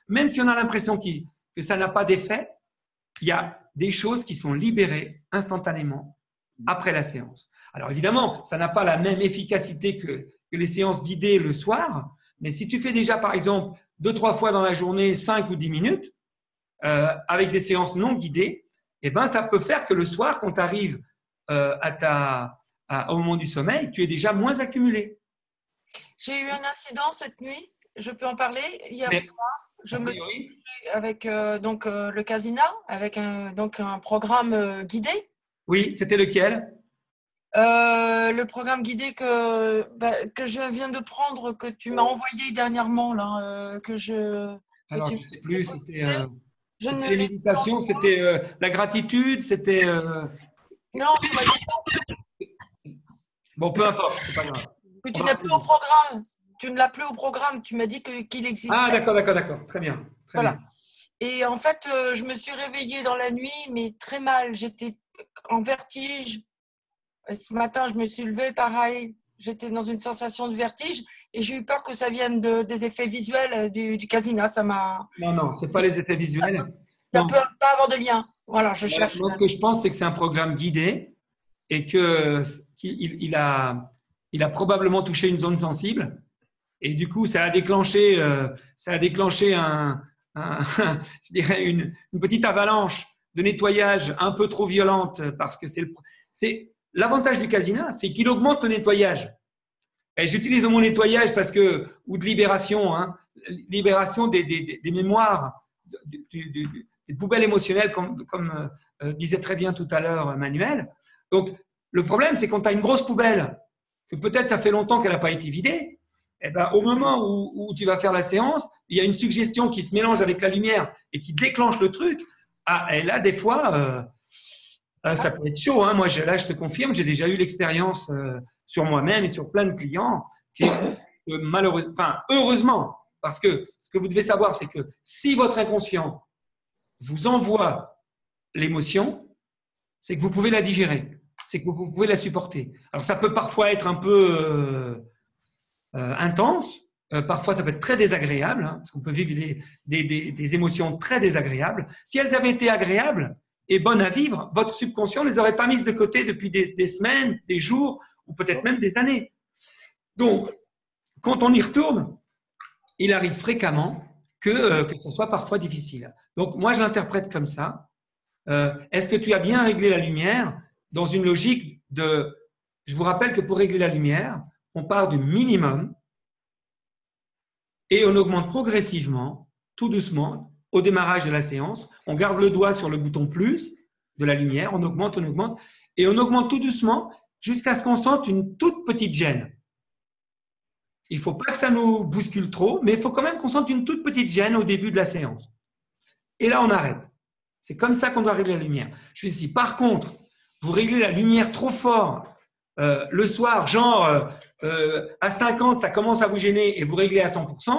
même si on a l'impression que ça n'a pas d'effet, il y a des choses qui sont libérées instantanément après la séance. Alors évidemment, ça n'a pas la même efficacité que les séances guidées le soir, mais si tu fais déjà, par exemple, 2-3 fois dans la journée, 5 ou 10 minutes, avec des séances non guidées, eh ben, ça peut faire que le soir, quand tu arrives au moment du sommeil, tu es déjà moins accumulé.
J'ai eu un incident cette nuit, je peux en parler. Hier soir, je me suis avec le Casina, avec un programme guidé.
Oui, c'était lequel?
Le programme guidé que je viens de prendre, que tu m'as envoyé dernièrement, là,
Alors, je ne sais plus, c'était les méditations, c'était la gratitude, c'était…
Non, c'est pas…
Bon, peu importe, c'est pas grave.
Que tu n'as plus au programme. Tu ne l'as plus au programme. Tu m'as dit qu'il existait.
Ah, d'accord. Très bien.
Voilà.
Bien.
Et en fait, je me suis réveillée dans la nuit, mais très mal. J'étais en vertige. Ce matin, je me suis levée, pareil. J'étais dans une sensation de vertige et j'ai eu peur que ça vienne des effets visuels du Casina. Ça m'a…
Non, ce n'est pas les effets visuels.
Ça peut pas avoir de lien. Voilà, je cherche.
Moi, ce que je pense, c'est que c'est un programme guidé et qu'il a probablement touché une zone sensible. Et du coup, ça a déclenché je dirais une petite avalanche de nettoyage un peu trop violente, parce que c'est l'avantage du Casina, c'est qu'il augmente le nettoyage. Et j'utilise le mot nettoyage ou de libération, libération des mémoires, des poubelles émotionnelles, comme disait très bien tout à l'heure Manuel. Donc, le problème, c'est quand tu as une grosse poubelle, que peut-être ça fait longtemps qu'elle n'a pas été vidée, eh ben, au moment où tu vas faire la séance, il y a une suggestion qui se mélange avec la lumière et qui déclenche le truc. Ah, et là, des fois, ça peut être chaud. Moi, là, je te confirme, j'ai déjà eu l'expérience sur moi-même et sur plein de clients qui, heureusement, parce que ce que vous devez savoir, c'est que si votre inconscient vous envoie l'émotion, c'est que vous pouvez la digérer, c'est que vous pouvez la supporter. Alors, ça peut parfois être un peu intense, parfois ça peut être très désagréable, parce qu'on peut vivre des émotions très désagréables. Si elles avaient été agréables et bonnes à vivre, votre subconscient ne les aurait pas mises de côté depuis des semaines, des jours, ou peut-être même des années. Donc, quand on y retourne, il arrive fréquemment que ce soit parfois difficile. Donc, moi, je l'interprète comme ça. Est-ce que tu as bien réglé la lumière dans une logique de… Je vous rappelle que pour régler la lumière, on part du minimum et on augmente progressivement, tout doucement, au démarrage de la séance. On garde le doigt sur le bouton plus de la lumière, on augmente, et on augmente tout doucement jusqu'à ce qu'on sente une toute petite gêne. Il ne faut pas que ça nous bouscule trop, mais il faut quand même qu'on sente une toute petite gêne au début de la séance. Et là, on arrête. C'est comme ça qu'on doit régler la lumière. Je dis, si par contre, vous réglez la lumière trop fort, le soir, genre à 50, ça commence à vous gêner et vous réglez à 100%,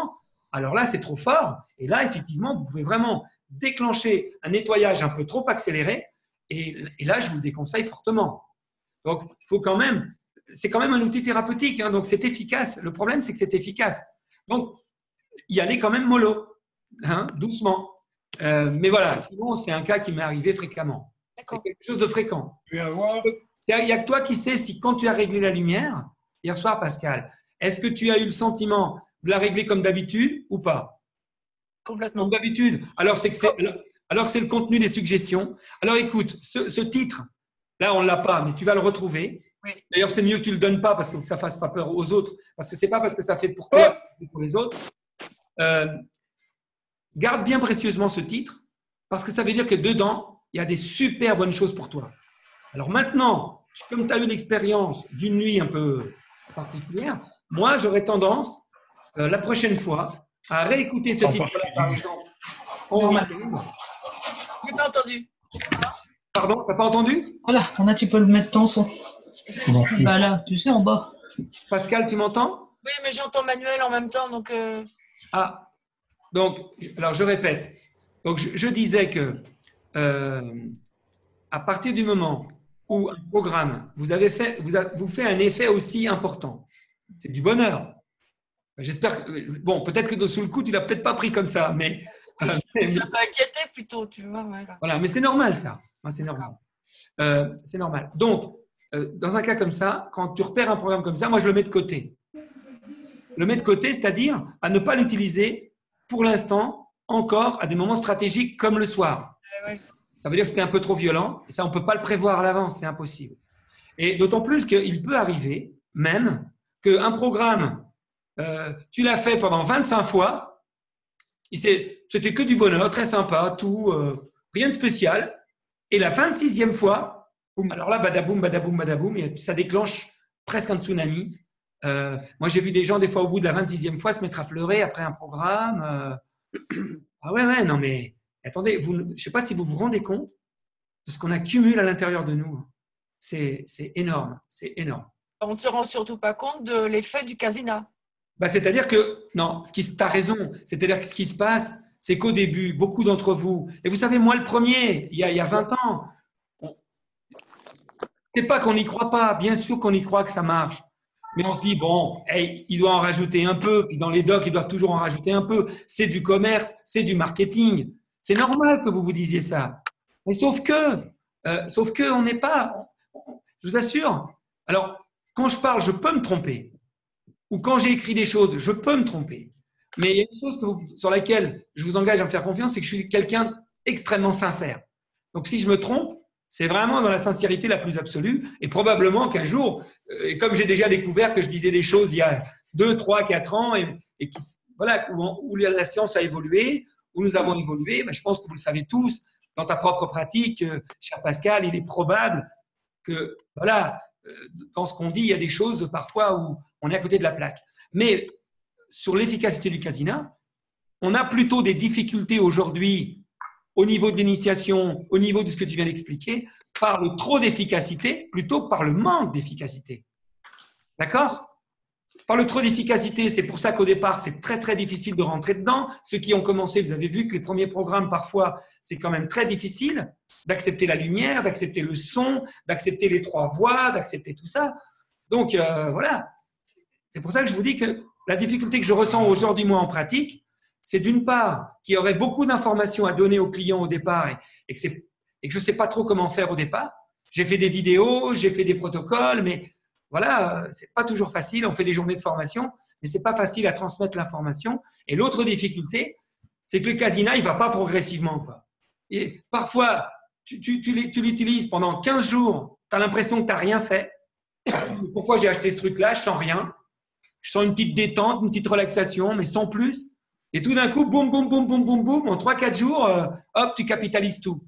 alors là, c'est trop fort. Et là, effectivement, vous pouvez vraiment déclencher un nettoyage un peu trop accéléré. Et là, je vous le déconseille fortement. Donc, il faut quand même… C'est quand même un outil thérapeutique, donc c'est efficace. Le problème, c'est que c'est efficace. Donc, y aller quand même mollo, doucement. Mais voilà, sinon, c'est un cas qui m'est arrivé fréquemment. C'est quelque chose de fréquent. Il n'y a que toi qui sais si quand tu as réglé la lumière, hier soir, Pascal, est-ce que tu as eu le sentiment de la régler comme d'habitude ou pas?
Complètement.
Comme d'habitude. Alors, c'est le contenu des suggestions. Alors, écoute, ce titre, là, on ne l'a pas, mais tu vas le retrouver.
Oui.
D'ailleurs, c'est mieux que tu ne le donnes pas parce que ça ne fasse pas peur aux autres. Parce que ce n'est pas parce que ça fait pour toi ou pour les autres. Garde bien précieusement ce titre parce que ça veut dire que dedans, il y a des super bonnes choses pour toi. Alors maintenant, comme tu as eu l'expérience d'une nuit un peu particulière, moi, j'aurais tendance, la prochaine fois, à réécouter ce titre-là, par exemple, en week-end.
Je n'ai pas entendu.
Pardon, tu n'as pas entendu?
Voilà, là, tu peux le mettre ton son. Bah là, tu sais, en bas.
Pascal, tu m'entends?
Oui, mais j'entends Manuel en même temps, donc…
Ah, donc, alors je répète. Donc, je disais que à partir du moment où un programme vous fait un effet aussi important, c'est du bonheur. J'espère que, bon, peut-être que sous le coup, tu l'as peut-être pas pris comme ça, mais
Ça peut inquiéter plutôt, tu vois.
voilà, mais c'est normal ça. C'est normal. C'est normal. Donc, dans un cas comme ça, quand tu repères un programme comme ça, moi je le mets de côté. Le mets de côté, c'est-à-dire à ne pas l'utiliser pour l'instant encore à des moments stratégiques comme le soir.
Ouais.
Ça veut dire que c'était un peu trop violent et ça, on ne peut pas le prévoir à l'avance, c'est impossible. Et d'autant plus qu'il peut arriver même qu'un programme, tu l'as fait pendant 25 fois, c'était que du bonheur, très sympa, tout, rien de spécial. Et la 26e fois, boum, alors là, badaboum, badaboum, badaboum, et ça déclenche presque un tsunami. Moi, j'ai vu des gens, des fois, au bout de la 26e fois, se mettre à pleurer après un programme. Ah ouais, non, mais attendez, je ne sais pas si vous vous rendez compte de ce qu'on accumule à l'intérieur de nous. C'est énorme, c'est énorme.
On ne se rend surtout pas compte de l'effet du casina.
C'est-à-dire que, non, tu as raison, c'est-à-dire que ce qui se passe, c'est qu'au début, beaucoup d'entre vous, et vous savez, moi le premier, il y a 20 ans, c'est pas qu'on n'y croit pas, bien sûr qu'on y croit que ça marche, mais on se dit, bon, hey, il doit en rajouter un peu, puis dans les docs, ils doivent toujours en rajouter un peu, c'est du commerce, c'est du marketing, c'est normal que vous disiez ça, mais sauf que on n'est pas, je vous assure, alors, quand je parle, je peux me tromper, ou quand j'ai écrit des choses, je peux me tromper. Mais il y a une chose sur laquelle je vous engage à me faire confiance, c'est que je suis quelqu'un d'extrêmement sincère. Donc, si je me trompe, c'est vraiment dans la sincérité la plus absolue. Et probablement qu'un jour, et comme j'ai déjà découvert que je disais des choses il y a 2, 3, 4 ans, et qui, voilà, où la science a évolué, où nous avons évolué, je pense que vous le savez tous, dans ta propre pratique, cher Pascal, il est probable que, voilà, dans ce qu'on dit, il y a des choses parfois où on est à côté de la plaque. Mais sur l'efficacité du casina, on a plutôt des difficultés aujourd'hui au niveau de l'initiation, au niveau de ce que tu viens d'expliquer, par le trop d'efficacité plutôt que par le manque d'efficacité. D'accord ? Par le trop d'efficacité, c'est pour ça qu'au départ, c'est très très difficile de rentrer dedans. Ceux qui ont commencé, vous avez vu que les premiers programmes, parfois, c'est quand même très difficile d'accepter la lumière, d'accepter le son, d'accepter les 3 voix, d'accepter tout ça. Donc, voilà. C'est pour ça que je vous dis que la difficulté que je ressens aujourd'hui, moi, en pratique, c'est d'une part qu'il y aurait beaucoup d'informations à donner aux clients au départ et que je ne sais pas trop comment faire au départ. J'ai fait des vidéos, j'ai fait des protocoles, mais voilà, ce n'est pas toujours facile. On fait des journées de formation, mais ce n'est pas facile à transmettre l'information. Et l'autre difficulté, c'est que le casina, il ne va pas progressivement, quoi. Et parfois, tu l'utilises pendant 15 jours, tu as l'impression que tu n'as rien fait. Pourquoi j'ai acheté ce truc-là? Je sens rien. Je sens une petite détente, une petite relaxation, mais sans plus. Et tout d'un coup, boum, boum, boum, boum, boum, boum, en 3-4 jours, hop, tu capitalises tout.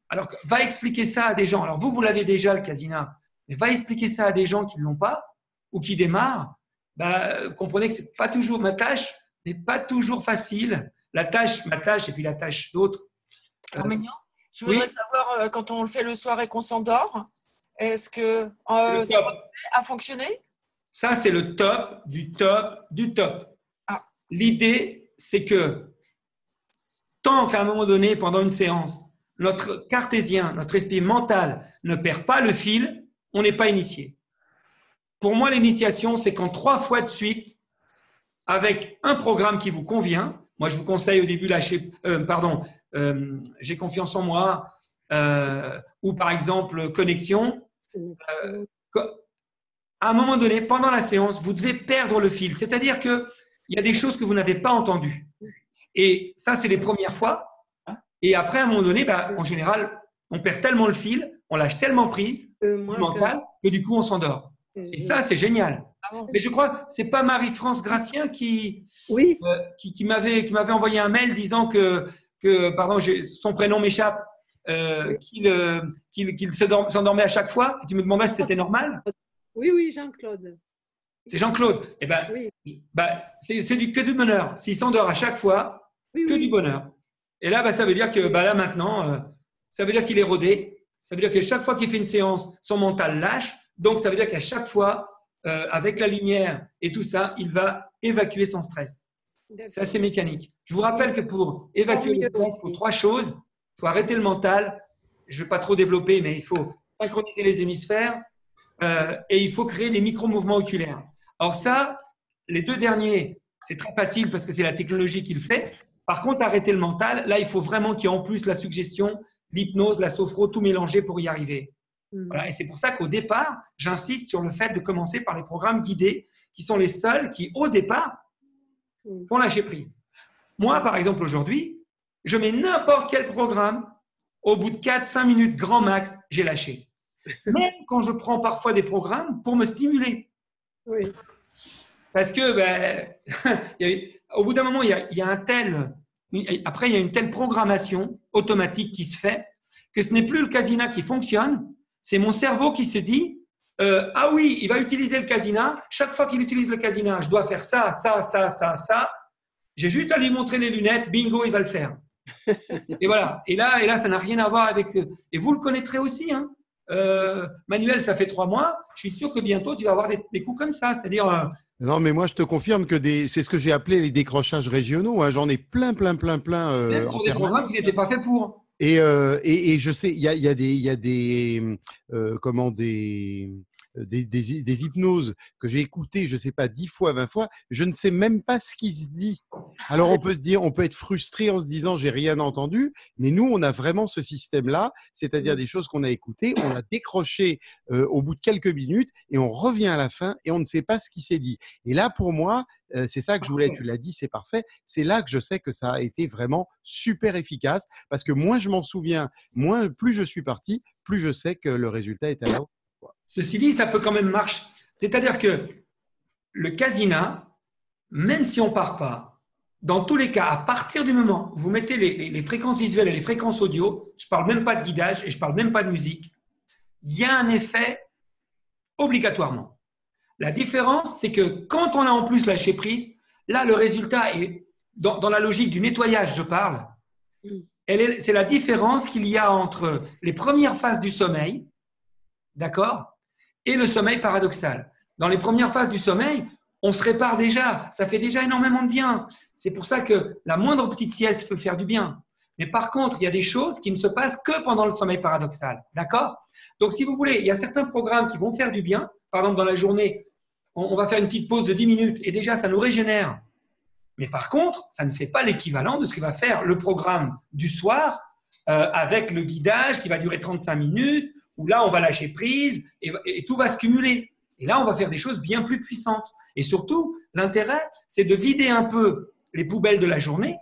Alors, va expliquer ça à des gens. Alors, vous l'avez déjà, le casina, mais va expliquer ça à des gens qui ne l'ont pas ou qui démarrent. Comprenez que c'est pas toujours, ma tâche n'est pas toujours facile. Ma tâche et puis la tâche d'autres.
Arménien, je voudrais savoir, quand on le fait le soir et qu'on s'endort, est-ce que ça a fonctionné?
Ça, c'est le top du top du top.
Ah.
L'idée, c'est que tant qu'à un moment donné, pendant une séance, notre cartésien, notre esprit mental ne perd pas le fil, on n'est pas initié. Pour moi, l'initiation, c'est quand 3 fois de suite, avec un programme qui vous convient, moi je vous conseille au début, j'ai confiance en moi, ou par exemple, connexion, à un moment donné, pendant la séance, vous devez perdre le fil. C'est-à-dire qu'il y a des choses que vous n'avez pas entendues. Et ça, c'est les premières fois. Et après, à un moment donné, en général, on perd tellement le fil, on lâche tellement prise du mental que du coup, on s'endort. Et ça, c'est génial. Mais je crois que ce n'est pas Marie-France Gratien qui m'avait envoyé un mail disant que pardon, son prénom m'échappe, qu'il s'endormait à chaque fois. Et tu me demandais si c'était normal.
Oui, Jean-Claude.
C'est Jean-Claude. Eh ben,
oui.
C'est que du bonheur. S'il s'endort à chaque fois, du bonheur. Et là, ça veut dire que là maintenant, ça veut dire qu'il est rodé. Ça veut dire que chaque fois qu'il fait une séance, son mental lâche. Donc, ça veut dire qu'à chaque fois, avec la lumière et tout ça, il va évacuer son stress. C'est assez mécanique. Je vous rappelle que pour évacuer le stress, il faut 3 choses. Il faut arrêter le mental, je ne vais pas trop développer, mais il faut synchroniser les hémisphères et il faut créer des micro-mouvements oculaires. Alors ça, les deux derniers, c'est très facile parce que c'est la technologie qui le fait. Par contre, arrêter le mental, là, il faut vraiment qu'il y ait en plus la suggestion, l'hypnose, la sophro, tout mélanger pour y arriver. Voilà. Et c'est pour ça qu'au départ, j'insiste sur le fait de commencer par les programmes guidés qui sont les seuls qui, au départ, font lâcher prise. Moi, par exemple, aujourd'hui, je mets n'importe quel programme, au bout de 4-5 minutes grand max, j'ai lâché. Même quand je prends parfois des programmes pour me stimuler.
Oui.
Parce que, au bout d'un moment, il y a un tel… Après, il y a une telle programmation automatique qui se fait que ce n'est plus le casina qui fonctionne, c'est mon cerveau qui se dit ah oui, il va utiliser le casina. Chaque fois qu'il utilise le casina, je dois faire ça, ça, ça, ça, ça. J'ai juste à lui montrer les lunettes, bingo, il va le faire. Et voilà. Et là, ça n'a rien à voir avec… Et vous le connaîtrez aussi. Hein. Manuel, ça fait 3 mois. Je suis sûr que bientôt, tu vas avoir des coups comme ça. C'est-à-dire…
Non, mais moi, je te confirme que c'est ce que j'ai appelé les décrochages régionaux. Hein. J'en ai plein.
Même sur des programmes qui n'étaient pas faits pour.
Et je sais, il y a des hypnoses que j'ai écoutées, je ne sais pas, 10 fois, 20 fois, je ne sais même pas ce qui se dit. Alors, on peut être frustré en se disant, j'ai rien entendu, mais nous, on a vraiment ce système-là, c'est-à-dire des choses qu'on a écoutées, on a décroché au bout de quelques minutes et on revient à la fin et on ne sait pas ce qui s'est dit. Et là, pour moi, c'est ça que je voulais, tu l'as dit, c'est parfait. C'est là que je sais que ça a été vraiment super efficace parce que moins je m'en souviens, plus je suis parti, plus je sais que le résultat est à la hauteur.
Ceci dit, ça peut quand même marcher. C'est-à-dire que le casina, même si on ne part pas, dans tous les cas, à partir du moment où vous mettez les fréquences visuelles et les fréquences audio, je ne parle même pas de guidage et je ne parle même pas de musique, il y a un effet obligatoirement. La différence, c'est que quand on a en plus lâché prise, là, le résultat est, dans la logique du nettoyage, je parle, c'est la différence qu'il y a entre les premières phases du sommeil, d'accord, et le sommeil paradoxal. Dans les premières phases du sommeil, on se répare déjà, ça fait déjà énormément de bien. C'est pour ça que la moindre petite sieste peut faire du bien. Mais par contre, il y a des choses qui ne se passent que pendant le sommeil paradoxal, d'accord? Donc, si vous voulez, il y a certains programmes qui vont faire du bien. Par exemple, dans la journée, on va faire une petite pause de 10 minutes et déjà, ça nous régénère. Mais par contre, ça ne fait pas l'équivalent de ce que va faire le programme du soir avec le guidage qui va durer 35 minutes, où là, on va lâcher prise et tout va se cumuler. Et là, on va faire des choses bien plus puissantes. Et surtout, l'intérêt, c'est de vider un peu les poubelles de la journée,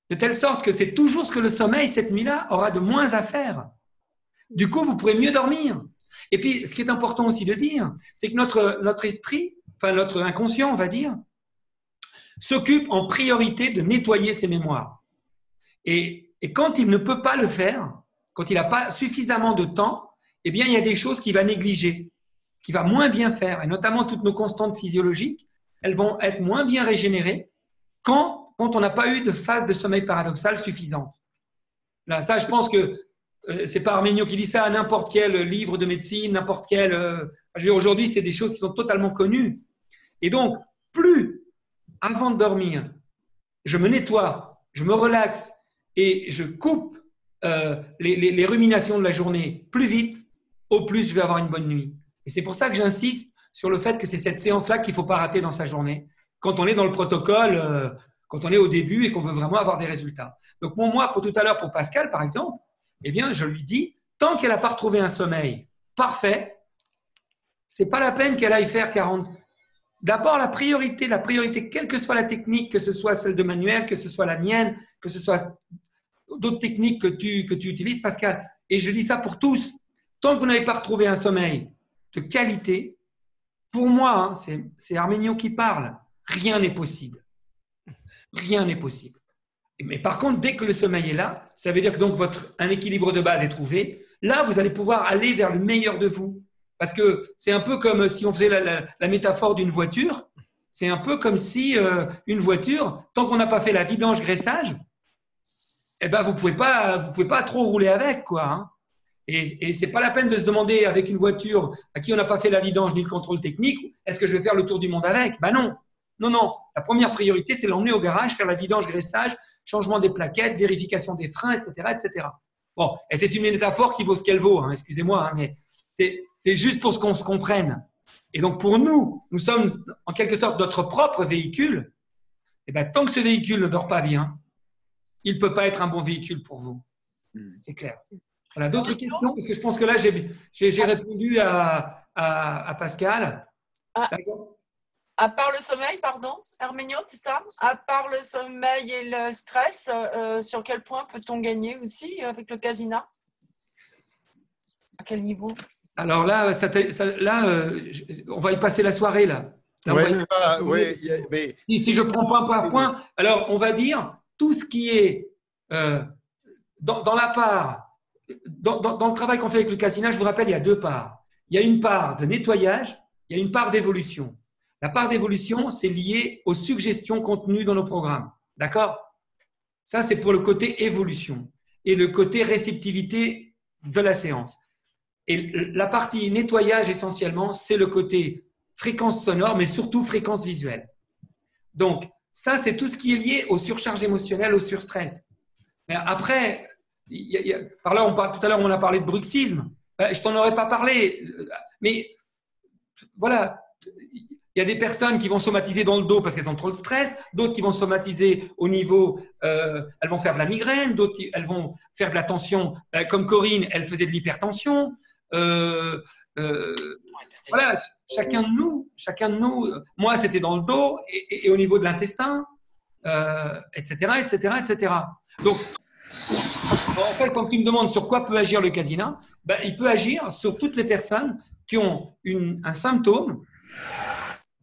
de telle sorte que c'est toujours ce que le sommeil, cette nuit-là, aura de moins à faire. Du coup, vous pourrez mieux dormir. Et puis, ce qui est important aussi de dire, c'est que notre esprit, enfin notre inconscient, on va dire, s'occupe en priorité de nettoyer ses mémoires. Et quand il ne peut pas le faire, quand il n'a pas suffisamment de temps, eh bien, il y a des choses qu'il va négliger, qu'il va moins bien faire. Et notamment, toutes nos constantes physiologiques, elles vont être moins bien régénérées quand on n'a pas eu de phase de sommeil paradoxal suffisante. Là, ça, je pense que c'est pas Arménio qui dit ça, n'importe quel livre de médecine, n'importe quel… aujourd'hui, c'est des choses qui sont totalement connues. Et donc, plus avant de dormir, je me nettoie, je me relaxe et je coupe les ruminations de la journée plus vite, au plus je vais avoir une bonne nuit. Et c'est pour ça que j'insiste sur le fait que c'est cette séance-là qu'il ne faut pas rater dans sa journée, quand on est dans le protocole, quand on est au début et qu'on veut vraiment avoir des résultats. Donc moi, pour tout à l'heure, pour Pascal, par exemple, eh bien, je lui dis, tant qu'elle n'a pas retrouvé un sommeil parfait, ce n'est pas la peine qu'elle aille faire 40. D'abord, la priorité, quelle que soit la technique, que ce soit celle de Manuel, que ce soit la mienne, que ce soit d'autres techniques que tu utilises, Pascal. Et je dis ça pour tous. Tant que vous n'avez pas retrouvé un sommeil de qualité, pour moi, c'est Arménio qui parle, rien n'est possible. Rien n'est possible. Mais par contre, dès que le sommeil est là, ça veut dire que donc un équilibre de base est trouvé. Là, vous allez pouvoir aller vers le meilleur de vous. Parce que c'est un peu comme si on faisait la métaphore d'une voiture. C'est un peu comme si une voiture, tant qu'on n'a pas fait la vidange-graissage, eh ben, vous pouvez pas trop rouler avec, quoi. Hein. Et c'est pas la peine de se demander avec une voiture à qui on n'a pas fait la vidange ni le contrôle technique, est-ce que je vais faire le tour du monde avec? Ben non. Non. La première priorité, c'est l'emmener au garage, faire la vidange-graissage, changement des plaquettes, vérification des freins, etc., etc. Bon, et c'est une métaphore qui vaut ce qu'elle vaut, hein, excusez-moi, hein, mais c'est juste pour qu'on se comprenne. Et donc, pour nous, nous sommes en quelque sorte notre propre véhicule. Et bien, tant que ce véhicule ne dort pas bien, il ne peut pas être un bon véhicule pour vous. C'est clair. Voilà, d'autres questions? Parce que je pense que là, j'ai répondu à Pascal.
Ah, à part le sommeil, pardon, Arménio, c'est ça? À part le sommeil et le stress, sur quel point peut-on gagner aussi avec le casina? À quel niveau?
Alors là, on va y passer la soirée là. Si je prends point par point, alors on va dire tout ce qui est dans la part, dans le travail qu'on fait avec le casina, je vous rappelle, il y a deux parts. Il y a une part de nettoyage, il y a une part d'évolution. La part d'évolution, c'est lié aux suggestions contenues dans nos programmes. D'accord? Ça, c'est pour le côté évolution et le côté réceptivité de la séance. Et la partie nettoyage, essentiellement, c'est le côté fréquence sonore, mais surtout fréquence visuelle. Donc, ça, c'est tout ce qui est lié aux surcharges émotionnelles, au surstress. Mais après, par là, tout à l'heure, on a parlé de bruxisme. Je t'en aurais pas parlé. Mais voilà, il y a des personnes qui vont somatiser dans le dos parce qu'elles ont trop de stress, d'autres qui vont somatiser au niveau, elles vont faire de la migraine, d'autres elles vont faire de la tension, comme Corinne, elle faisait de l'hypertension. Voilà, chacun de nous, moi c'était dans le dos et au niveau de l'intestin, etc., etc., etc. Donc, en fait, quand tu me demandes sur quoi peut agir le casina, il peut agir sur toutes les personnes qui ont un symptôme.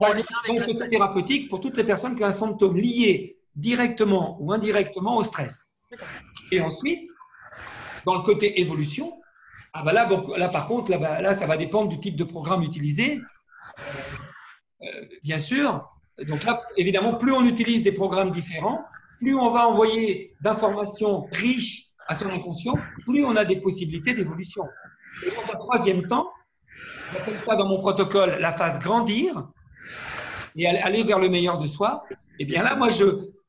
Donc, thérapeutique pour toutes les personnes qui ont un symptôme lié directement ou indirectement au stress. Et ensuite, dans le côté évolution, là par contre, là, ça va dépendre du type de programme utilisé. Bien sûr. Donc là, évidemment, plus on utilise des programmes différents, plus on va envoyer d'informations riches à son inconscient, plus on a des possibilités d'évolution. Et dans un troisième temps, j'appelle ça dans mon protocole la phase grandir et aller vers le meilleur de soi. Et bien là, moi,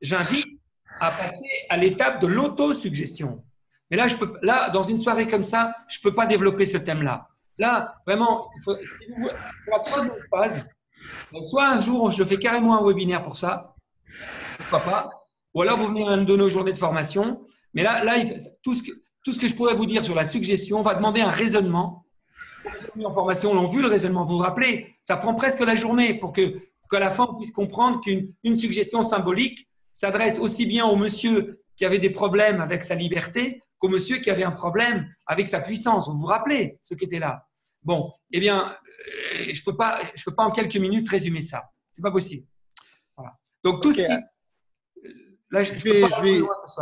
j'invite à passer à l'étape de l'autosuggestion. Mais là, dans une soirée comme ça, je ne peux pas développer ce thème-là. Là, vraiment, pour la troisième phase, donc soit un jour, je fais carrément un webinaire pour ça, pourquoi pas, ou alors vous venez à une de nos journées de formation. Mais là tout ce que je pourrais vous dire sur la suggestion, on va demander un raisonnement. Les en formation l'ont vu, le raisonnement. Vous vous rappelez, ça prend presque la journée pour qu'à la fin, on puisse comprendre qu'une suggestion symbolique s'adresse aussi bien au monsieur qui avait des problèmes avec sa liberté qu'au monsieur qui avait un problème avec sa puissance. Vous vous rappelez ce qui était là? Bon, eh bien, je peux pas en quelques minutes résumer ça. C'est pas possible. Voilà. Donc, tout ce qui… Là,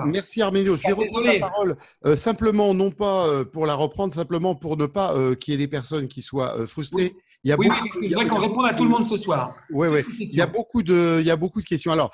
merci Arménio. Je vais reprendre la parole simplement, non pas pour la reprendre, simplement pour ne pas qu'il y ait des personnes qui soient frustrées.
Oui, c'est vrai qu'on répond à tout le monde ce soir.
Oui. Il y a beaucoup de questions. Alors,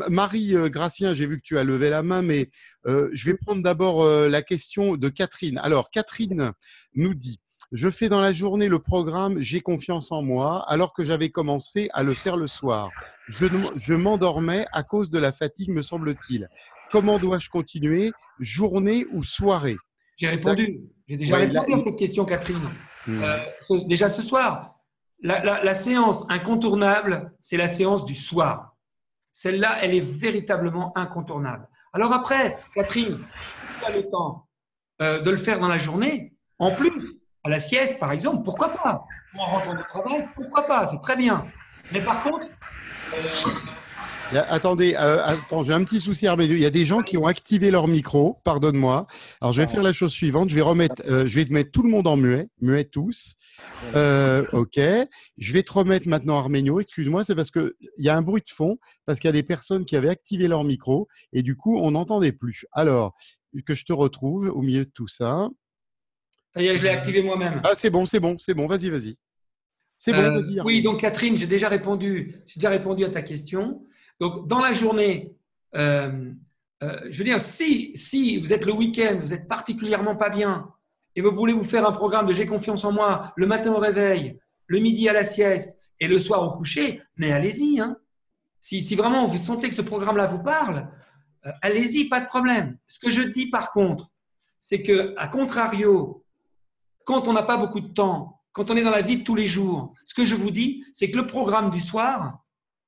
Marie Gracien, j'ai vu que tu as levé la main, mais je vais prendre d'abord la question de Catherine. Alors, Catherine nous dit: je fais dans la journée le programme J'ai confiance en moi, alors que j'avais commencé à le faire le soir. Je m'endormais à cause de la fatigue, me semble-t-il. Comment dois-je continuer, journée ou soirée?
J'ai répondu. J'ai déjà répondu à cette question, Catherine. Déjà ce soir, la séance incontournable, c'est la séance du soir. Celle-là, elle est véritablement incontournable. Alors après, Catherine, si tu as le temps de le faire dans la journée, en plus, à la sieste, par exemple, pourquoi pas? En rentrant du travail, pourquoi pas? C'est très bien. Mais par contre…
Attendez, j'ai un petit souci, Arménio. Il y a des gens qui ont activé leur micro, pardonne-moi. Alors, je vais faire la chose suivante. Je vais te mettre tout le monde en muet tous. OK. Je vais te remettre maintenant, Arménio. Excuse-moi, c'est parce qu'il y a un bruit de fond, parce qu'il y a des personnes qui avaient activé leur micro et du coup, on n'entendait plus. Alors, que je te retrouve au milieu de tout ça.
Ça y est, je l'ai activé moi-même.
Ah, c'est bon. Vas-y. C'est bon, vas-y.
Oui, donc Catherine, j'ai déjà répondu à ta question. Donc, dans la journée, je veux dire, si vous êtes le week-end, vous êtes particulièrement pas bien et vous voulez vous faire un programme de J'ai confiance en moi le matin au réveil, le midi à la sieste et le soir au coucher, mais allez-y. Hein. Si vraiment vous sentez que ce programme-là vous parle, allez-y, pas de problème. Ce que je dis par contre, c'est que, à contrario, quand on n'a pas beaucoup de temps, quand on est dans la vie de tous les jours, ce que je vous dis, c'est que le programme du soir,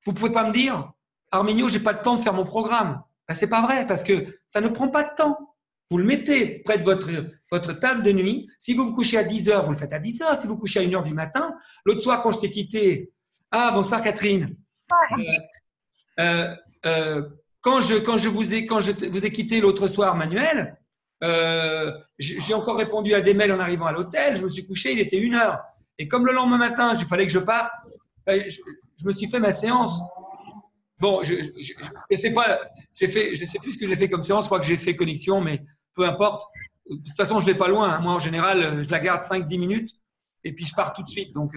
vous ne pouvez pas me dire, Arménio, je n'ai pas de temps de faire mon programme. Ben, ce n'est pas vrai, parce que ça ne prend pas de temps. Vous le mettez près de votre table de nuit. Si vous vous couchez à 10 heures, vous le faites à 10 heures. Si vous vous couchez à 1 heure du matin, l'autre soir, quand je t'ai quitté, ah, bonsoir Catherine. Quand je vous ai quitté l'autre soir, Manuel, j'ai encore répondu à des mails en arrivant à l'hôtel. Je me suis couché, il était 1 heure. Et comme le lendemain matin, il fallait que je parte, je me suis fait ma séance. Bon, je sais plus ce que j'ai fait comme séance. Je crois que j'ai fait connexion, mais peu importe. De toute façon, je vais pas loin. Moi, en général, je la garde 5-10 minutes et puis je pars tout de suite. Donc,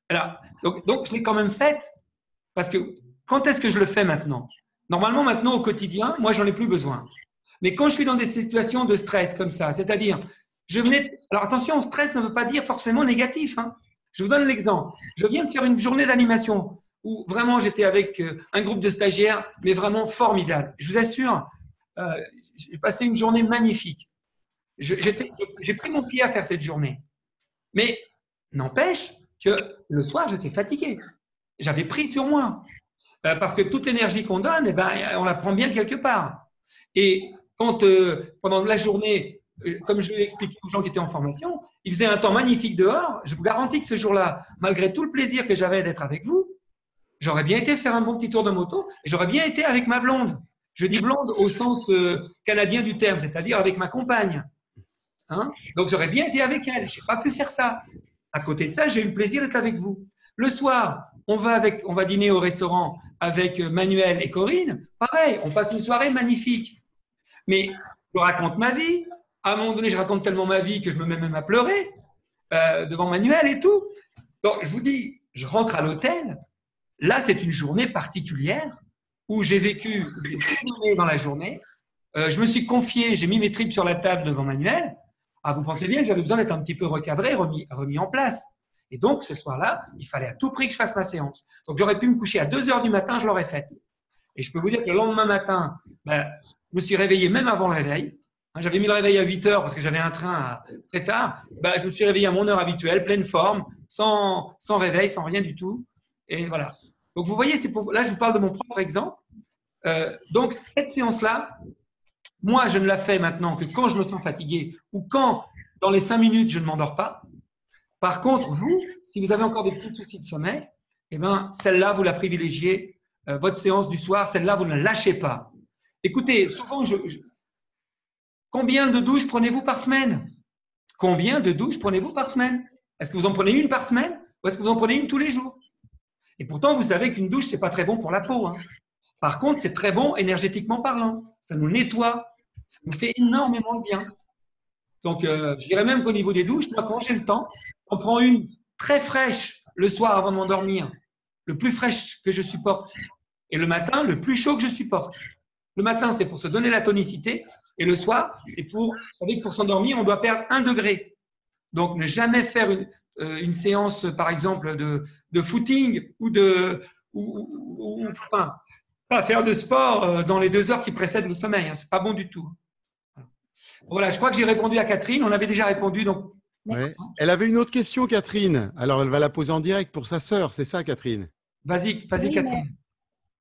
voilà. Donc, je l'ai quand même faite parce que quand est-ce que je le fais maintenant? Normalement, maintenant, au quotidien, moi, j'en ai plus besoin. Mais quand je suis dans des situations de stress comme ça, c'est-à-dire, alors attention, stress ne veut pas dire forcément négatif. Hein. Je vous donne l'exemple. Je viens de faire une journée d'animation où vraiment j'étais avec un groupe de stagiaires, mais vraiment formidable. Je vous assure, j'ai passé une journée magnifique. J'ai pris mon pied à faire cette journée. Mais n'empêche que le soir, j'étais fatigué. J'avais pris sur moi. Parce que toute l'énergie qu'on donne, eh ben, on la prend bien quelque part. Et quand, pendant la journée, comme je l'ai expliqué aux gens qui étaient en formation, il faisait un temps magnifique dehors. Je vous garantis que ce jour-là, malgré tout le plaisir que j'avais d'être avec vous, j'aurais bien été faire un bon petit tour de moto et j'aurais bien été avec ma blonde. Je dis blonde au sens canadien du terme, c'est-à-dire avec ma compagne. Hein? Donc, j'aurais bien été avec elle. Je n'ai pas pu faire ça. À côté de ça, j'ai eu le plaisir d'être avec vous. Le soir, on va dîner au restaurant avec Manuel et Corinne. Pareil, on passe une soirée magnifique. Mais je raconte ma vie. À un moment donné, je raconte tellement ma vie que je me mets même à pleurer devant Manuel et tout. Donc, je vous dis, je rentre à l'hôtel. Là, c'est une journée particulière où j'ai vécu dans la journée. Je me suis confié, j'ai mis mes tripes sur la table devant Manuel. Ah, vous pensez bien que j'avais besoin d'être un petit peu recadré, remis en place. Et donc, ce soir-là, il fallait à tout prix que je fasse ma séance. Donc, j'aurais pu me coucher à 2 heures du matin, je l'aurais faite. Et je peux vous dire que le lendemain matin, je me suis réveillé même avant le réveil. J'avais mis le réveil à 8 heures parce que j'avais un train très tard. Je me suis réveillé à mon heure habituelle, pleine forme, sans réveil, sans rien du tout. Et voilà. Donc, vous voyez, là, je vous parle de mon propre exemple. Donc, cette séance-là, moi, je ne la fais maintenant que quand je me sens fatigué ou quand, dans les 5 minutes, je ne m'endors pas. Par contre, vous, si vous avez encore des petits soucis de sommeil, eh ben, celle-là, vous la privilégiez. Votre séance du soir, celle-là, vous ne la lâchez pas. Écoutez, souvent, combien de douches prenez-vous par semaine? Combien de douches prenez-vous par semaine? Est-ce que vous en prenez une par semaine ou est-ce que vous en prenez une tous les jours? Et pourtant, vous savez qu'une douche, ce n'est pas très bon pour la peau. Hein. Par contre, c'est très bon énergétiquement parlant. Ça nous nettoie. Ça nous fait énormément de bien. Donc, je dirais même qu'au niveau des douches, moi, quand j'ai le temps, on prend une très fraîche le soir avant de m'endormir, le plus fraîche que je supporte. Et le matin, le plus chaud que je supporte. Le matin, c'est pour se donner la tonicité. Et le soir, c'est pour, vous savez que pour s'endormir, on doit perdre 1 degré. Donc, ne jamais faire une séance, par exemple, de footing ou enfin, pas faire de sport dans les 2 heures qui précèdent le sommeil. Hein, c'est pas bon du tout. Voilà, je crois que j'ai répondu à Catherine. On avait déjà répondu. Donc...
Ouais. Elle avait une autre question, Catherine. Alors, elle va la poser en direct pour sa sœur. C'est ça, Catherine?
Vas-y,
Oui,
Catherine.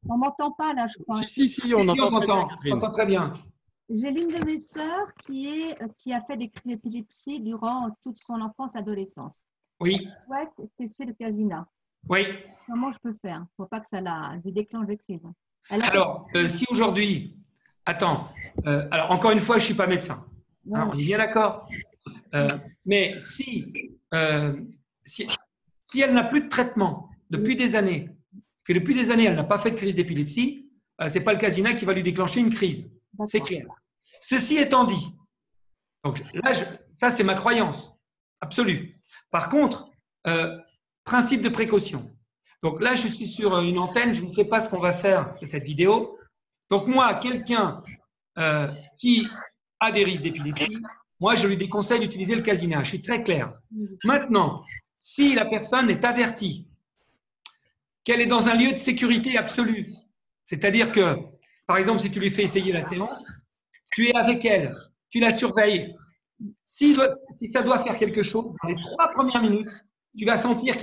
On m'entend pas là, je crois.
Si, on
entend très bien.
J'ai l'une de mes sœurs qui a fait des crises d'épilepsie durant toute son enfance, adolescence.
Oui.
Elle souhaite tester le Casina.
Oui.
Comment je peux faire pour pas que ça lui déclenche des crises?
Alors, si aujourd'hui, attends, alors encore une fois, je ne suis pas médecin. Hein, on est bien d'accord. Mais si elle n'a plus de traitement depuis des années, que depuis des années, elle n'a pas fait de crise d'épilepsie, ce n'est pas le Casina qui va lui déclencher une crise. C'est clair. Ceci étant dit, donc là, ça c'est ma croyance absolue. Par contre, principe de précaution. Donc là, je suis sur une antenne, je ne sais pas ce qu'on va faire de cette vidéo. Donc moi, quelqu'un qui a des risques d'épilepsie, moi, je lui déconseille d'utiliser le Casina. Je suis très clair. Maintenant, si la personne est avertie qu'elle est dans un lieu de sécurité absolue, c'est-à-dire que, par exemple, si tu lui fais essayer la séance, tu es avec elle, tu la surveilles. Si ça doit faire quelque chose, dans les 3 premières minutes, tu vas sentir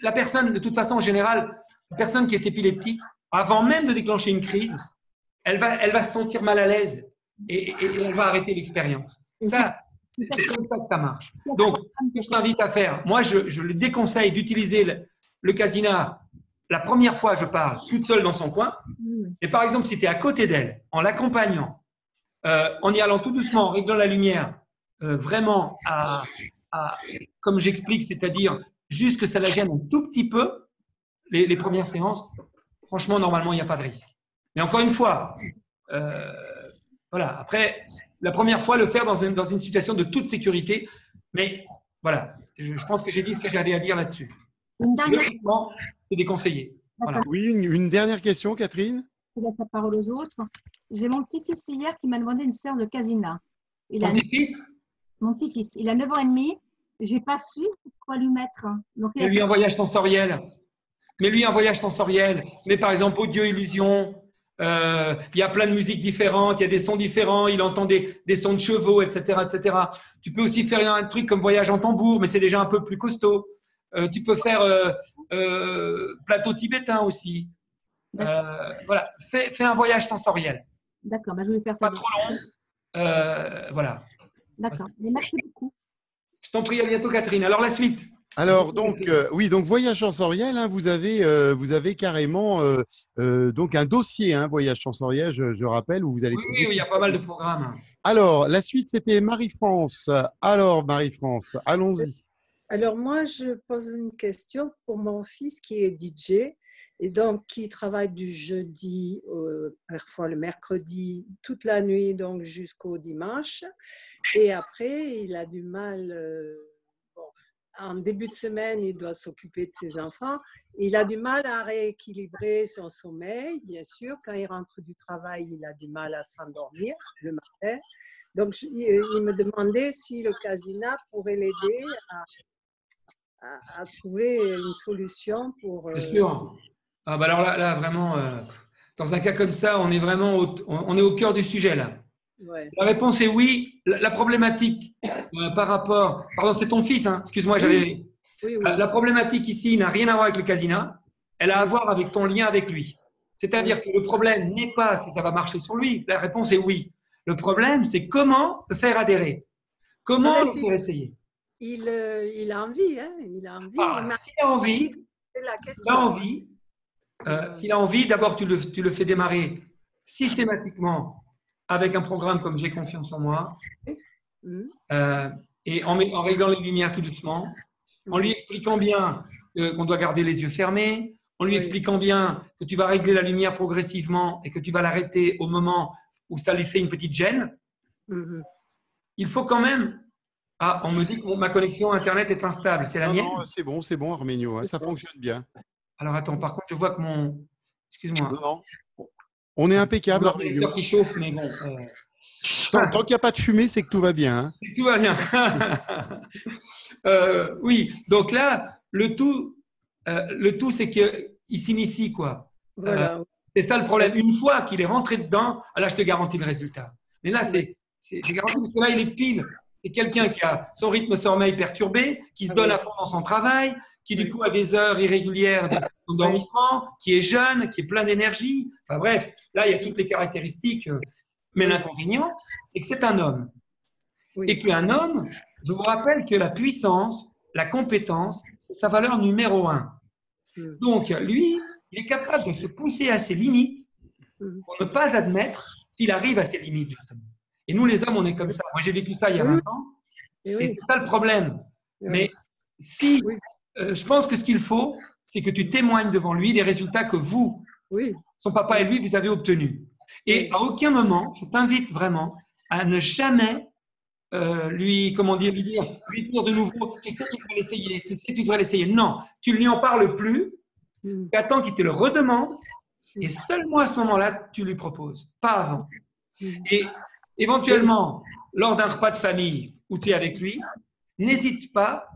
la personne, de toute façon, en général, la personne qui est épileptique, avant même de déclencher une crise, elle va se sentir mal à l'aise et elle va arrêter l'expérience. Ça, c'est comme ça que ça marche. Donc, ce que je t'invite à faire, moi, je le déconseille d'utiliser le Casina. La première fois, je parle toute seule dans son coin. Et par exemple, si tu es à côté d'elle, en l'accompagnant, en y allant tout doucement, en réglant la lumière, vraiment comme j'explique, c'est-à-dire juste que ça la gêne un tout petit peu, les premières séances, franchement, normalement, il n'y a pas de risque. Mais encore une fois, voilà. Après, la première fois, le faire dans une situation de toute sécurité. Mais voilà, je pense que j'ai dit ce que j'avais à dire là-dessus. Logiquement, c'est déconseillé. Voilà.
Oui, une dernière question, Catherine.
Je laisse la parole aux autres. J'ai mon petit-fils hier qui m'a demandé une séance de Casina.
Ton petit-fils?
Mon petit-fils. Il a 9 ans et demi. Je n'ai pas su quoi lui mettre. Donc,
Mais lui, un voyage sensoriel. Mais par exemple, audio-illusion. Il y a plein de musiques différentes, il y a des sons différents, il entend des sons de chevaux, etc., etc. Tu peux aussi faire un truc comme voyage en tambour, mais c'est déjà un peu plus costaud. Tu peux faire plateau tibétain aussi. Voilà, fais un voyage sensoriel.
D'accord, je vais faire ça.
Pas trop long. Voilà.
D'accord, merci beaucoup.
Je t'en prie, à bientôt, Catherine. Alors, la suite.
Alors, donc, donc voyage sensoriel, hein, vous avez carrément donc un dossier, hein, voyage sensoriel, je rappelle, où vous allez…
Oui, il y a pas mal de programmes.
Alors, la suite, c'était Marie-France. Alors, Marie-France, allons-y.
Alors, moi, je pose une question pour mon fils qui est DJ et donc qui travaille du jeudi, parfois le mercredi, toute la nuit, donc jusqu'au dimanche. Et après, il a du mal… en début de semaine, il doit s'occuper de ses enfants. Il a du mal à rééquilibrer son sommeil, bien sûr. Quand il rentre du travail, il a du mal à s'endormir le matin. Donc, il me demandait si le Casina pourrait l'aider à trouver une solution pour…
Bien sûr. Ah bah alors là vraiment, dans un cas comme ça, on est vraiment on est au cœur du sujet là.
Ouais.
La réponse est oui. La problématique par rapport… Pardon, c'est ton fils, hein. Excuse-moi, j'avais…
Oui.
La problématique ici n'a rien à voir avec le Casina. Elle a à voir avec ton lien avec lui. C'est-à-dire que le problème n'est pas si ça va marcher sur lui. La réponse est oui. Le problème, c'est comment le faire adhérer. Comment le faire essayer.
Il a envie, hein. Il a envie.
S'il a envie, d'abord, tu le fais démarrer systématiquement avec un programme comme J'ai confiance en moi, et en réglant les lumières tout doucement, en lui expliquant bien qu'on doit garder les yeux fermés, en lui expliquant bien que tu vas régler la lumière progressivement et que tu vas l'arrêter au moment où ça lui fait une petite gêne. Il faut quand même… Ah, on me dit que ma connexion Internet est instable. C'est la mienne?
Non, c'est bon, Arménio, hein, ça fonctionne bien.
Alors, attends, par contre, je vois que mon… Excuse-moi.
Non. On est impeccable,
Arménio. Qui chauffe, mais bon…
Tant qu'il n'y a pas de fumée, c'est que tout va bien. Hein.
Tout va bien. Oui, donc là, le tout c'est qu'il s'initie, quoi.
Voilà.
C'est ça le problème. Une fois qu'il est rentré dedans, là, je te garantis le résultat. Mais là, c'est garanti parce que là, il est pile. C'est quelqu'un qui a son rythme sommeil perturbé, qui se donne à fond dans son travail, qui du coup a des heures irrégulières d'endormissement, qui est jeune, qui est plein d'énergie. Enfin bref, là, il y a toutes les caractéristiques. Mais l'inconvénient, c'est que c'est un homme. Et qu'un homme, je vous rappelle que la puissance, la compétence, c'est sa valeur numéro 1. Donc, lui, il est capable de se pousser à ses limites pour ne pas admettre qu'il arrive à ses limites, justement. Et nous, les hommes, on est comme ça. Moi, j'ai vécu ça il y a 20 ans. Et c'est ça le problème. Mais si, je pense que ce qu'il faut, c'est que tu témoignes devant lui des résultats que vous, son papa et lui, vous avez obtenus. Et à aucun moment, je t'invite vraiment à ne jamais lui dire de nouveau, tu sais, tu devrais l'essayer. Non, tu ne lui en parles plus. Tu attends qu'il te le redemande. Et seulement à ce moment-là, tu lui proposes. Pas avant. Et éventuellement, lors d'un repas de famille où tu es avec lui, n'hésite pas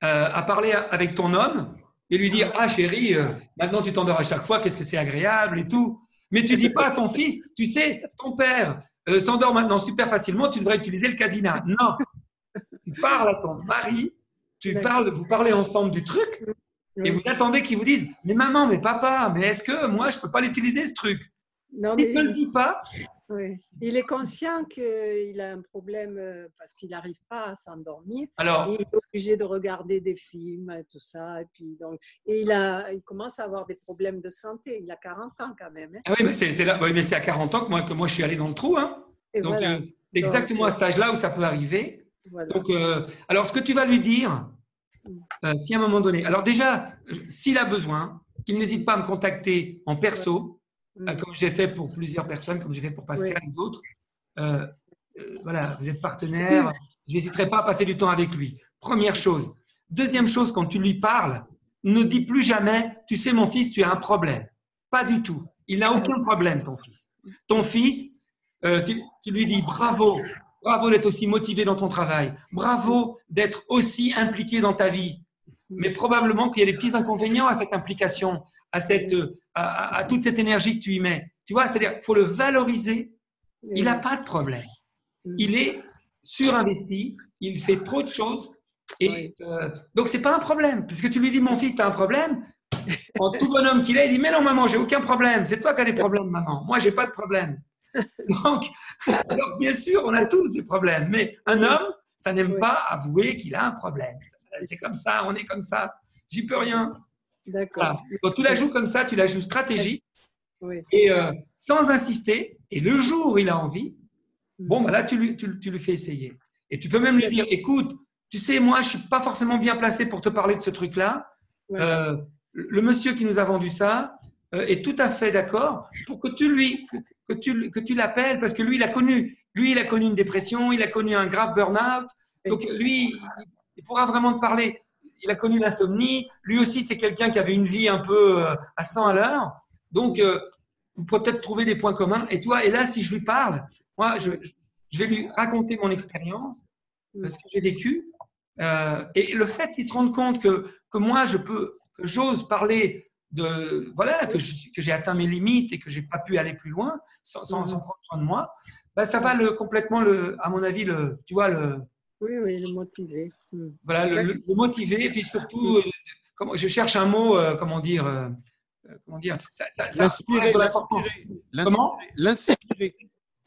à parler avec ton homme et lui dire « Ah chérie, maintenant tu t'endors à chaque fois, qu'est-ce que c'est agréable et tout ». Mais tu dis pas à ton fils « Tu sais, ton père, s'endort maintenant super facilement, tu devrais utiliser le Casina. Non, tu parles à ton mari, vous parlez ensemble du truc et vous attendez qu'il vous dise « Mais maman, mais papa, mais est-ce que moi, je ne peux pas l'utiliser ce truc ?»
Non,
S'il ne le dit pas…
Oui. Il est conscient qu'il a un problème parce qu'il n'arrive pas à s'endormir.
Alors,
il est obligé de regarder des films et tout ça. Et puis il commence à avoir des problèmes de santé. Il a 40 ans quand même. Hein.
ah oui, mais c'est à 40 ans que moi je suis allé dans le trou. Hein.
Et
Donc,
voilà.
c'est exactement à cet âge-là où ça peut arriver.
Voilà.
Donc, alors, ce que tu vas lui dire, si à un moment donné… Alors déjà, s'il a besoin, qu'il n'hésite pas à me contacter en perso. Comme j'ai fait pour plusieurs personnes, comme j'ai fait pour Pascal et d'autres. Voilà, vous êtes partenaire, je n'hésiterai pas à passer du temps avec lui. Première chose. Deuxième chose, quand tu lui parles, ne dis plus jamais « Tu sais, mon fils, tu as un problème ». Pas du tout. Il n'a aucun problème, ton fils. Ton fils, tu lui dis « Bravo, bravo d'être aussi motivé dans ton travail. Bravo d'être aussi impliqué dans ta vie. » Mais probablement qu'il y a des petits inconvénients à cette implication, à toute cette énergie que tu y mets. Tu vois, c'est-à-dire qu'il faut le valoriser. Il n'a pas de problème. Il est surinvesti, il fait trop de choses. Et, donc, ce n'est pas un problème. Puisque tu lui dis, mon fils, tu as un problème. En tout bonhomme qu'il est, il dit, mais non, maman, j'ai aucun problème. C'est toi qui as des problèmes, maman. Moi, je n'ai pas de problème. Donc, alors, bien sûr, on a tous des problèmes. Mais un homme, ça n'aime pas avouer qu'il a un problème. C'est comme ça, on est comme ça. J'y peux rien.
D'accord.
Voilà. Quand tu la joues comme ça, tu la joues stratégique et sans insister. Et le jour où il a envie, bon, bah là, tu lui fais essayer. Et tu peux même lui dire, écoute, tu sais, moi, je ne suis pas forcément bien placé pour te parler de ce truc-là. Le monsieur qui nous a vendu ça est tout à fait d'accord pour que tu l'appelles parce que lui, il a connu une dépression, il a connu un grave burn-out. Donc, lui, il pourra vraiment te parler. Il a connu l'insomnie. Lui aussi, c'est quelqu'un qui avait une vie un peu à 100 à l'heure. Donc, vous pourrez peut-être trouver des points communs. Et là, si je lui parle, moi, je vais lui raconter mon expérience, ce que j'ai vécu. Et le fait qu'il se rende compte que moi, que j'ose parler que j'ai atteint mes limites et que je n'ai pas pu aller plus loin sans prendre soin de moi, bah, ça va complètement, à mon avis,
Oui, le motiver.
Voilà, le motiver, et puis surtout, je cherche un mot, comment dire,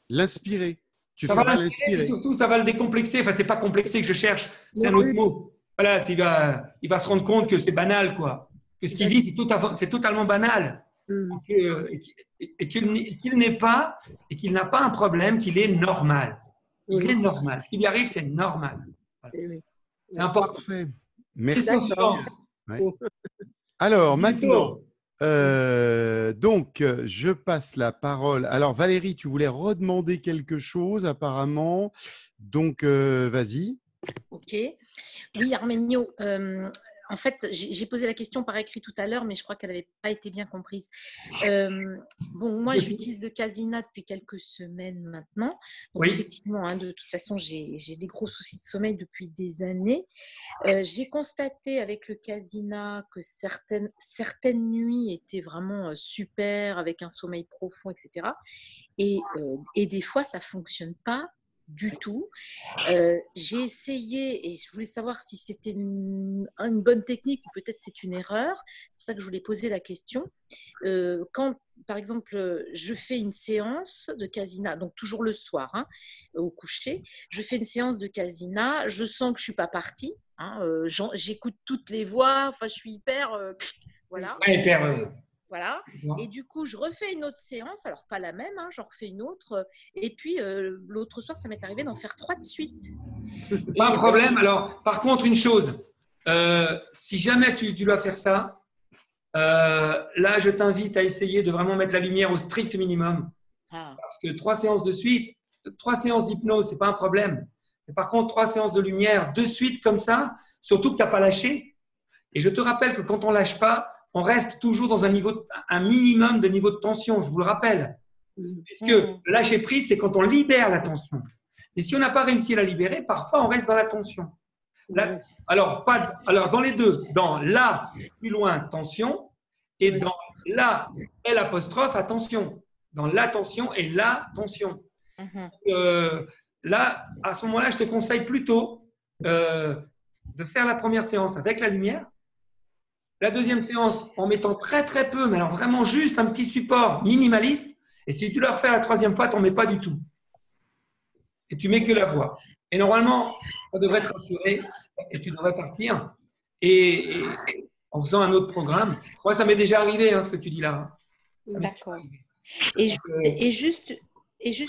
L'inspirer. Tu
ça
feras
va
l'inspirer.
Surtout, ça va le décomplexer. Enfin, c'est pas complexé que je cherche, c'est un autre mot. Voilà, il va se rendre compte que c'est banal, quoi. Que ce qu'il vit, c'est totalement banal. Et qu'il n'est pas, et qu'il n'a pas un problème, qu'il est normal. Il est normal. Ce qui lui arrive, c'est normal. Voilà. C'est important.
Parfait. Merci.
Ouais.
Alors, maintenant, donc, je passe la parole. Alors, Valérie, tu voulais redemander quelque chose, apparemment. Donc, vas-y.
Ok. Oui, Arménio. En fait, j'ai posé la question par écrit tout à l'heure, mais je crois qu'elle n'avait pas été bien comprise. Moi, j'utilise le Casina depuis quelques semaines maintenant. Donc, effectivement, de toute façon, j'ai des gros soucis de sommeil depuis des années. J'ai constaté avec le Casina que certaines nuits étaient vraiment super, avec un sommeil profond, etc. Et des fois, ça ne fonctionne pas du tout. J'ai essayé et je voulais savoir si c'était une bonne technique ou peut-être c'est une erreur. C'est pour ça que je voulais poser la question. Quand, par exemple, je fais une séance de Casina, donc toujours le soir, au coucher, je fais une séance de Casina, je sens que je ne suis pas partie. J'écoute toutes les voix, enfin, je suis hyper… voilà. Voilà. Et du coup, je refais une autre séance, alors pas la même, j'en refais une autre. Et puis, l'autre soir, ça m'est arrivé d'en faire 3 de suite.
C'est pas un problème. Alors, par contre, une chose, si jamais tu dois faire ça, là, je t'invite à essayer de vraiment mettre la lumière au strict minimum. Parce que 3 séances de suite, 3 séances d'hypnose, c'est pas un problème. Mais par contre, 3 séances de lumière de suite comme ça, surtout que tu n'as pas lâché. Et je te rappelle que quand on ne lâche pas, on reste toujours dans un minimum de niveau de tension, je vous le rappelle. Puisque lâcher prise, c'est quand on libère la tension. Et si on n'a pas réussi à la libérer, parfois on reste dans la tension. Alors, dans les deux, dans la, plus loin, tension, et dans la, L', attention. Dans la tension et la tension. Là, à ce moment-là, je te conseille plutôt de faire la première séance avec la lumière. La deuxième séance en mettant très très peu, mais alors vraiment juste un petit support minimaliste. Et si tu le refais la troisième fois, tu n'en mets pas du tout. Et tu mets que la voix. Et normalement, ça devrait te rassurer et tu devrais partir. Et en faisant un autre programme, moi, ça m'est déjà arrivé, ce que tu dis là.
D'accord. Et juste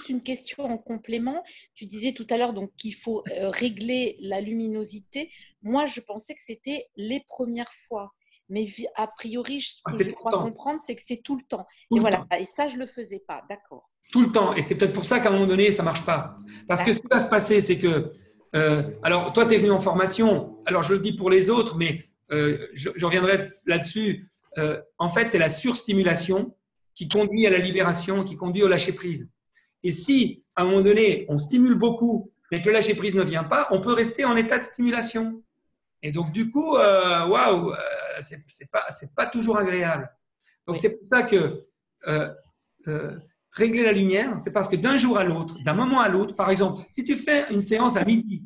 une question en complément. Tu disais tout à l'heure qu'il faut régler la luminosité. Moi, je pensais que c'était les premières fois. Mais a priori, ce que je crois comprendre, c'est que c'est tout le temps. Et voilà. Et ça, je ne le faisais pas. D'accord.
Tout le temps. Et c'est peut-être pour ça qu'à un moment donné, ça ne marche pas. Parce que ce qui va se passer, c'est que… alors, toi, tu es venu en formation. Alors, je le dis pour les autres, mais je reviendrai là-dessus. En fait, c'est la surstimulation qui conduit à la libération, qui conduit au lâcher-prise. Et si, à un moment donné, on stimule beaucoup, mais que le lâcher-prise ne vient pas, on peut rester en état de stimulation. Et donc, du coup, waouh, c'est pas toujours agréable. Donc, c'est pour ça que régler la lumière, c'est parce que d'un jour à l'autre, d'un moment à l'autre, par exemple, si tu fais une séance à midi,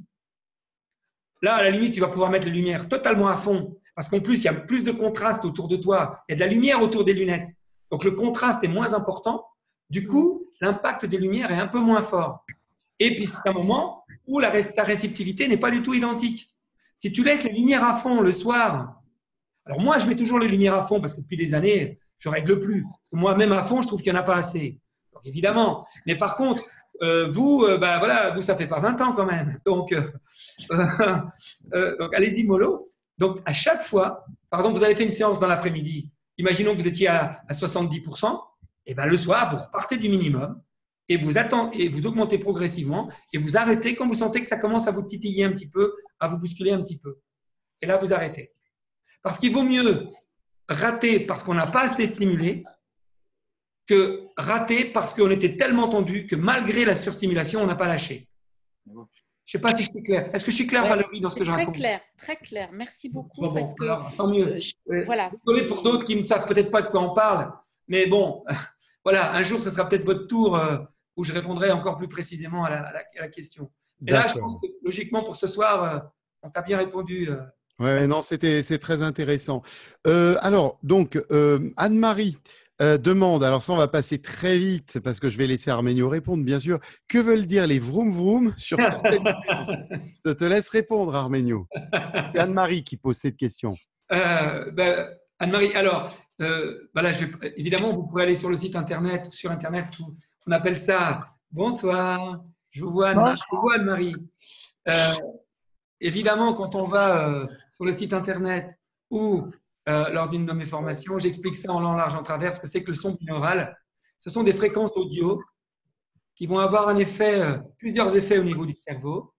là, à la limite, tu vas pouvoir mettre la lumière totalement à fond, parce qu'en plus, il y a plus de contraste autour de toi. Il y a de la lumière autour des lunettes. Donc, le contraste est moins important. Du coup, l'impact des lumières est un peu moins fort. Et puis, c'est un moment où ta réceptivité n'est pas du tout identique. Si tu laisses les lumières à fond le soir, alors moi, je mets toujours les lumières à fond parce que depuis des années, je ne règle plus. Parce que moi, même à fond, je trouve qu'il n'y en a pas assez. Donc, évidemment. Mais par contre, vous, vous, ça ne fait pas 20 ans quand même. Donc allez-y, mollo. Donc, à chaque fois, par exemple, vous avez fait une séance dans l'après-midi. Imaginons que vous étiez à 70%. Et bien, le soir, vous repartez du minimum et vous augmentez progressivement et vous arrêtez quand vous sentez que ça commence à vous titiller un petit peu, à vous bousculer un petit peu. Et là, vous arrêtez. Parce qu'il vaut mieux rater parce qu'on n'a pas assez stimulé que rater parce qu'on était tellement tendu que malgré la surstimulation, on n'a pas lâché. Je ne sais pas si je suis clair. Est-ce que je suis clair, Valérie, dans ce que je raconte ?
Très clair. Merci beaucoup.
Bon,
parce que,
alors, tant mieux.
Voilà,
désolé pour d'autres qui ne savent peut-être pas de quoi on parle, mais bon, voilà, un jour, ce sera peut-être votre tour où je répondrai encore plus précisément à la question. Et là, je pense que logiquement, pour ce soir, on t'a bien répondu.
Oui, non, c'est très intéressant. Alors, donc, Anne-Marie demande, alors ça, on va passer très vite parce que je vais laisser Arménio répondre, bien sûr. Que veulent dire les vroom vroom sur certaines séances ? Je te laisse répondre, Arménio. C'est Anne-Marie qui pose cette question.
Anne-Marie, alors, évidemment, vous pouvez aller sur le site internet, sur internet, on appelle ça « Bonsoir, je vous vois Anne-Marie ». Évidemment, quand on va sur le site internet ou lors d'une de mes formations, j'explique ça en long, large, en travers, ce que c'est que le son binaural. Ce sont des fréquences audio qui vont avoir plusieurs effets au niveau du cerveau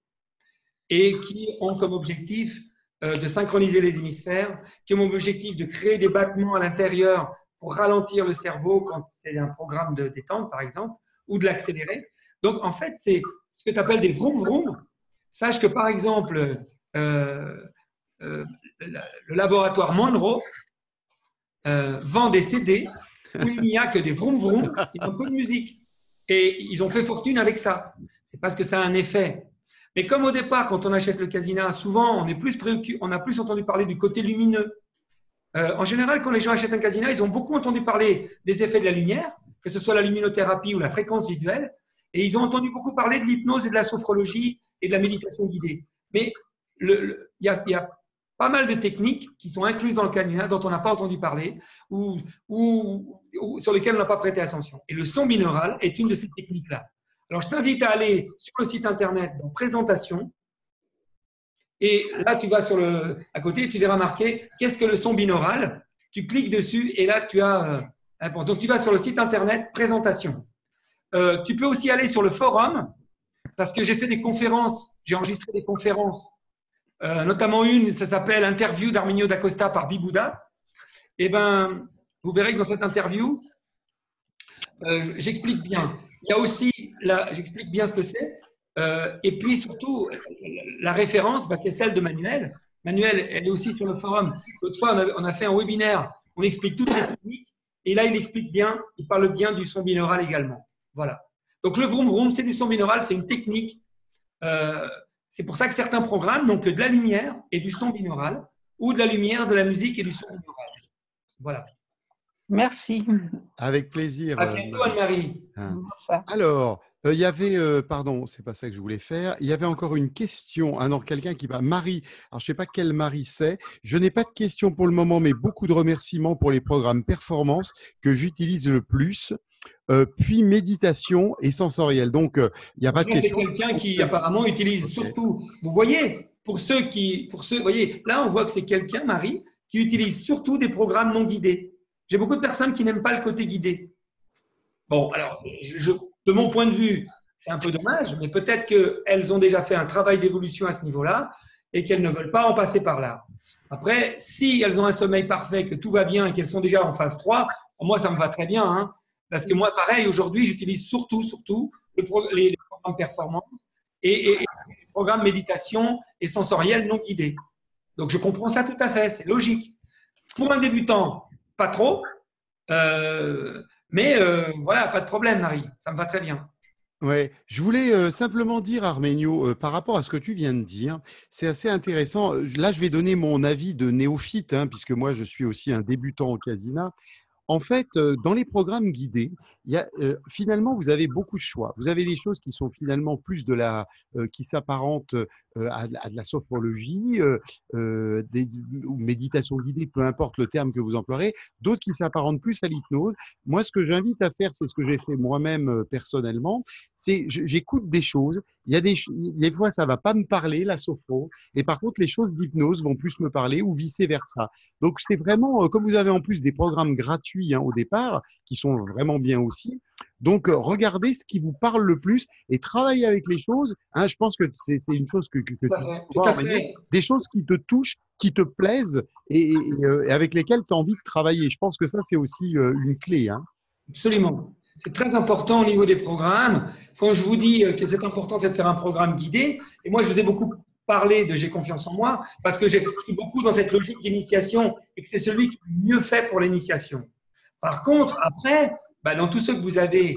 et qui ont comme objectif de synchroniser les hémisphères, qui ont comme objectif de créer des battements à l'intérieur pour ralentir le cerveau quand c'est un programme de détente, par exemple, ou de l'accélérer. Donc, en fait, c'est ce que tu appelles des vroom vroom. Sache que, par exemple, le laboratoire Monroe vend des CD où il n'y a que des vroom vroom, ils n'ont pas de musique. Et ils ont fait fortune avec ça. C'est parce que ça a un effet. Mais comme au départ, quand on achète le Casina, souvent, on a plus entendu parler du côté lumineux. En général, quand les gens achètent un Casina, ils ont beaucoup entendu parler des effets de la lumière, que ce soit la luminothérapie ou la fréquence visuelle, et ils ont entendu beaucoup parler de l'hypnose et de la sophrologie et de la méditation guidée. Mais il y a pas mal de techniques qui sont incluses dans le Casina dont on n'a pas entendu parler ou sur lesquelles on n'a pas prêté attention. Et le son binaural est une de ces techniques-là. Alors, je t'invite à aller sur le site internet dans Présentation. Et là, tu vas à côté, tu verras marqué « Qu'est-ce que le son binaural ?» Tu cliques dessus et là, tu as… donc, tu vas sur le site internet « Présentation ». Tu peux aussi aller sur le forum parce que j'ai fait des conférences, j'ai enregistré des conférences, notamment une, ça s'appelle « Interview d'Arminio d'Acosta par Bibouda ». Et bien, vous verrez que dans cette interview, j'explique bien. Il y a aussi, j'explique bien ce que c'est. Et puis surtout, la référence, c'est celle de Manuel. Manuel, elle est aussi sur le forum. L'autre fois, on a fait un webinaire, on explique toutes les techniques. Et là, il explique bien, il parle bien du son binaural également. Voilà. Donc, le vroom vroom, c'est du son binaural, c'est une technique. C'est pour ça que certains programmes n'ont que de la lumière et du son binaural, ou de la lumière, de la musique et du son binaural. Voilà.
Merci.
Avec plaisir.
À bientôt, Anne-Marie.
Alors, il y avait, pardon, c'est pas ça que je voulais faire. Il y avait encore une question. Ah non, quelqu'un qui va. Marie. Alors, je sais pas quelle Marie c'est. Je n'ai pas de questions pour le moment, mais beaucoup de remerciements pour les programmes performance que j'utilise le plus. Puis méditation et sensoriel. Donc, il n'y a pas de question.
C'est quelqu'un qui apparemment utilise surtout. Vous voyez, vous voyez, là, on voit que c'est quelqu'un, Marie, qui utilise surtout des programmes non guidés. J'ai beaucoup de personnes qui n'aiment pas le côté guidé. Bon, alors, de mon point de vue, c'est un peu dommage, mais peut-être qu'elles ont déjà fait un travail d'évolution à ce niveau-là et qu'elles ne veulent pas en passer par là. Après, si elles ont un sommeil parfait, que tout va bien et qu'elles sont déjà en phase 3, moi, ça me va très bien. Hein, parce que moi, pareil, aujourd'hui, j'utilise surtout les programmes performance et les programmes méditation et sensoriel non guidés. Donc, je comprends ça tout à fait, c'est logique. Pour un débutant, pas trop, mais voilà, pas de problème, Marie, ça me va très bien.
Ouais, je voulais simplement dire, Arménio, par rapport à ce que tu viens de dire, c'est assez intéressant. Là, je vais donner mon avis de néophyte, hein, puisque moi, je suis aussi un débutant au Casina. En fait, dans les programmes guidés, finalement, vous avez beaucoup de choix. Vous avez des choses qui sont finalement plus qui s'apparentent à de la sophrologie, ou méditation guidée, peu importe le terme que vous emploierez. D'autres qui s'apparentent plus à l'hypnose. Moi, ce que j'invite à faire, c'est ce que j'ai fait moi-même personnellement, c'est j'écoute des choses. Il y a des fois, ça va pas me parler, la sophro, et par contre, les choses d'hypnose vont plus me parler ou vice-versa. Donc, c'est vraiment, comme vous avez en plus des programmes gratuits au départ, qui sont vraiment bien aussi. Donc, regardez ce qui vous parle le plus et travaillez avec les choses. Je pense que c'est une chose que tu
vois,
des choses qui te touchent, qui te plaisent et avec lesquelles tu as envie de travailler. Je pense que ça, c'est aussi une clé.
Absolument. C'est très important au niveau des programmes. Quand je vous dis que c'est important, c'est de faire un programme guidé. Et moi, je vous ai beaucoup parlé de J'ai confiance en moi parce que je suis beaucoup dans cette logique d'initiation et que c'est celui qui est mieux fait pour l'initiation. Par contre, après, dans tout ce que vous avez,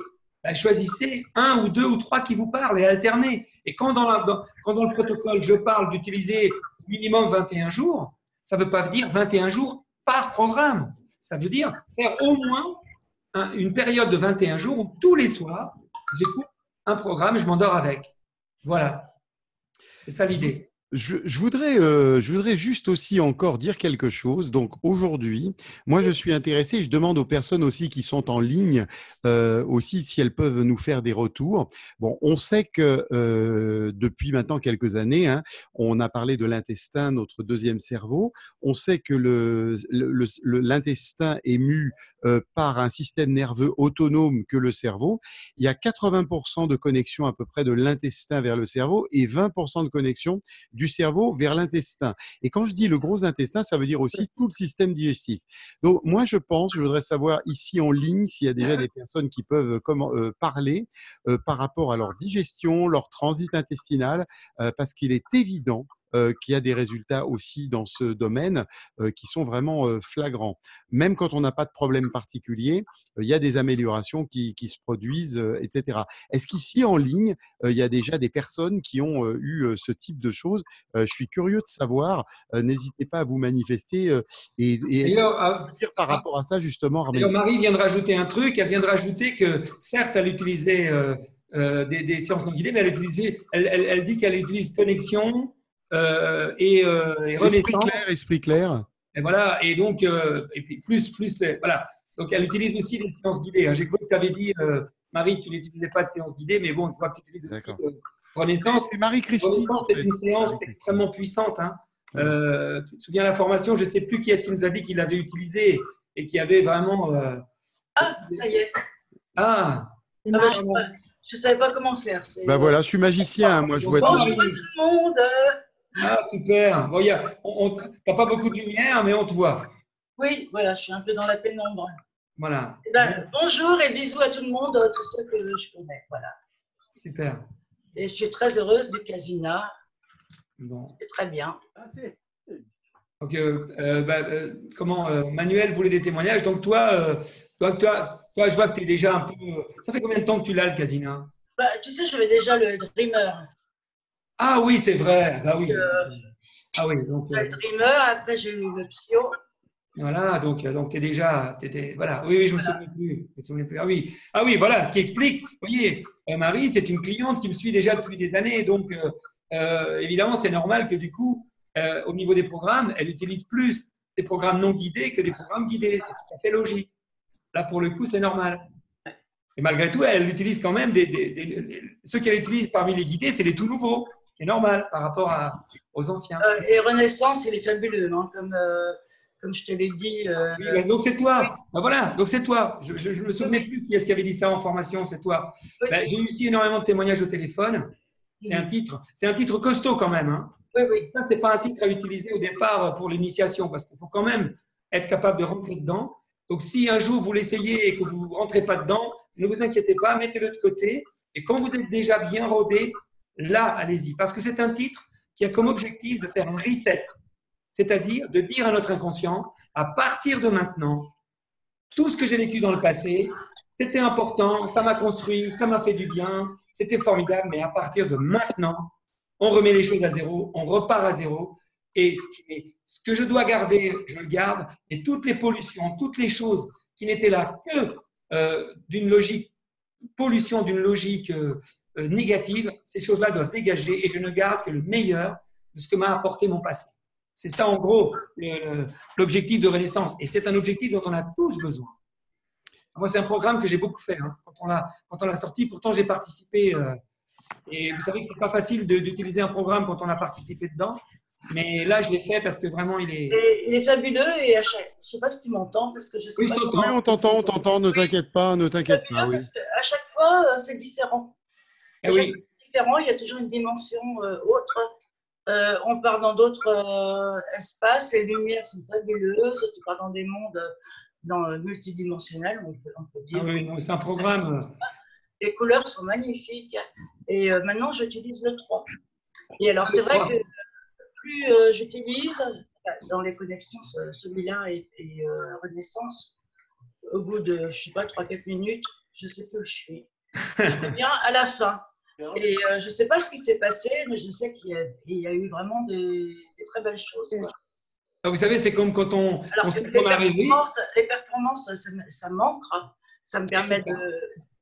choisissez un ou deux ou trois qui vous parlent et alternez. Et quand dans le protocole, je parle d'utiliser minimum 21 jours, ça ne veut pas dire 21 jours par programme. Ça veut dire faire au moins une période de 21 jours où tous les soirs, j'écoute un programme et je m'endors avec. Voilà. C'est ça l'idée.
Je voudrais juste aussi encore dire quelque chose. Donc aujourd'hui, moi je suis intéressé, je demande aux personnes aussi qui sont en ligne aussi si elles peuvent nous faire des retours. Bon, on sait que depuis maintenant quelques années, on a parlé de l'intestin, notre deuxième cerveau. On sait que l'intestin est mu par un système nerveux autonome que le cerveau. Il y a 80% de connexion à peu près de l'intestin vers le cerveau et 20% de connexion du cerveau vers l'intestin. Et quand je dis le gros intestin, ça veut dire aussi tout le système digestif. Donc, moi, je voudrais savoir ici en ligne s'il y a déjà des personnes qui peuvent parler par rapport à leur digestion, leur transit intestinal, parce qu'il est évident qu'il y a des résultats aussi dans ce domaine qui sont vraiment flagrants. Même quand on n'a pas de problème particulier, il y a des améliorations qui se produisent, etc. Est-ce qu'ici, en ligne, il y a déjà des personnes qui ont eu ce type de choses? Je suis curieux de savoir. N'hésitez pas à vous manifester et dire par rapport à ça, justement.
Marie vient de rajouter un truc. Elle vient de rajouter que, certes, elle utilisait des séances non guidées, mais elle dit qu'elle utilise connexion, et renaissance.
Esprit clair.
Et voilà, et donc, et puis plus voilà. Donc, elle utilise aussi des séances guidées. J'ai cru que tu avais dit, Marie, tu n'utilisais pas de séances guidées, mais bon, je crois que tu utilises aussi Renaissance.
C'est Marie-Christine.
C'est une séance extrêmement puissante. Tu te souviens de la formation, je ne sais plus qui est-ce qui nous a dit qu'il l'avait utilisée et qui avait vraiment…
ça y est.
Je
ne savais pas comment faire.
Voilà, je suis magicien, moi je vois tout.
Bonjour tout le monde.
Super. Bon, tu n'as pas beaucoup de lumière, mais on te voit.
Oui, voilà, je suis un peu dans la pénombre.
Voilà.
Bonjour et bisous à tout le monde, tous ceux que je connais. Voilà.
Super.
Et je suis très heureuse du Casina.
Bon.
C'est très bien.
Donc, Manuel voulait des témoignages. Donc, toi, Donc, toi, je vois que tu es déjà un peu… Ça fait combien de temps que tu l'as, le Casina?
Bah, tu sais, j'avais déjà le Dreamer.
Ah oui, c'est vrai. Bah oui. Ah oui, donc…
Le Dreamer, après j'ai eu le Psio.
Voilà, donc tu es déjà… voilà, oui, je me souviens plus. Je me souviens plus. Ah oui, voilà, ce qui explique… Vous voyez, Marie, c'est une cliente qui me suit déjà depuis des années. Donc, évidemment, c'est normal que du coup, au niveau des programmes, elle utilise plus des programmes non guidés que des programmes guidés. C'est tout à fait logique. Là, pour le coup, c'est normal. Et malgré tout, elle utilise quand même ceux qu'elle utilise parmi les guidés, c'est les tout nouveaux. C'est normal par rapport aux anciens.
Et Renaissance, il est fabuleux, hein, comme je te l'ai dit.
Oui, donc c'est toi. Ben voilà, donc c'est toi. Je ne me souvenais plus qui est-ce qui avait dit ça en formation, c'est toi.
Oui,
Ben, j'ai eu aussi énormément de témoignages au téléphone. C'est un titre costaud quand même. Hein.
Oui.
Ça, c'est pas un titre à utiliser au départ pour l'initiation, parce qu'il faut quand même être capable de rentrer dedans. Donc, si un jour vous l'essayez et que vous ne rentrez pas dedans, ne vous inquiétez pas, mettez-le de côté. Et quand vous êtes déjà bien rodé, là, allez-y. Parce que c'est un titre qui a comme objectif de faire un reset. C'est-à-dire de dire à notre inconscient, à partir de maintenant, tout ce que j'ai vécu dans le passé, c'était important, ça m'a construit, ça m'a fait du bien, c'était formidable, mais à partir de maintenant, on remet les choses à zéro, on repart à zéro. Et ce que je dois garder, je le garde. Et toutes les pollutions, toutes les choses qui n'étaient là que d'une logique pollution, d'une logique négative, ces choses-là doivent dégager et je ne garde que le meilleur de ce que m'a apporté mon passé. C'est ça, en gros, l'objectif de Renaissance. Et c'est un objectif dont on a tous besoin. Moi, c'est un programme que j'ai beaucoup fait. Hein, quand on l'a sorti, pourtant, j'ai participé. Et vous savez que ce n'est pas facile d'utiliser un programme quand on a participé dedans. Mais là, je l'ai fait parce que vraiment, il
est fabuleux. Et je ne sais pas si tu m'entends, parce que je sais pas.
Oui, on t'entend, ne t'inquiète pas, ne t'inquiète pas. Oui.
Parce qu'à chaque fois, c'est différent.
À chaque fois,
c'est différent, il y a toujours une dimension autre. On part dans d'autres espaces, les lumières sont fabuleuses, tu pars dans des mondes multidimensionnels, on peut dire.
Ah oui, c'est un programme.
Les couleurs sont magnifiques. Et maintenant, j'utilise le 3. Et alors, c'est vrai que plus j'utilise, dans les connexions, celui-là et Renaissance, au bout de, je ne sais pas, 3-4 minutes, je ne sais plus où je suis. Je reviens à la fin. Et je ne sais pas ce qui s'est passé, mais je sais qu'il y a eu vraiment des très belles choses. Quoi.
Vous savez, c'est comme quand on sait qu'on a rêvé.
Les performances, ça m'ancre. Ça me permet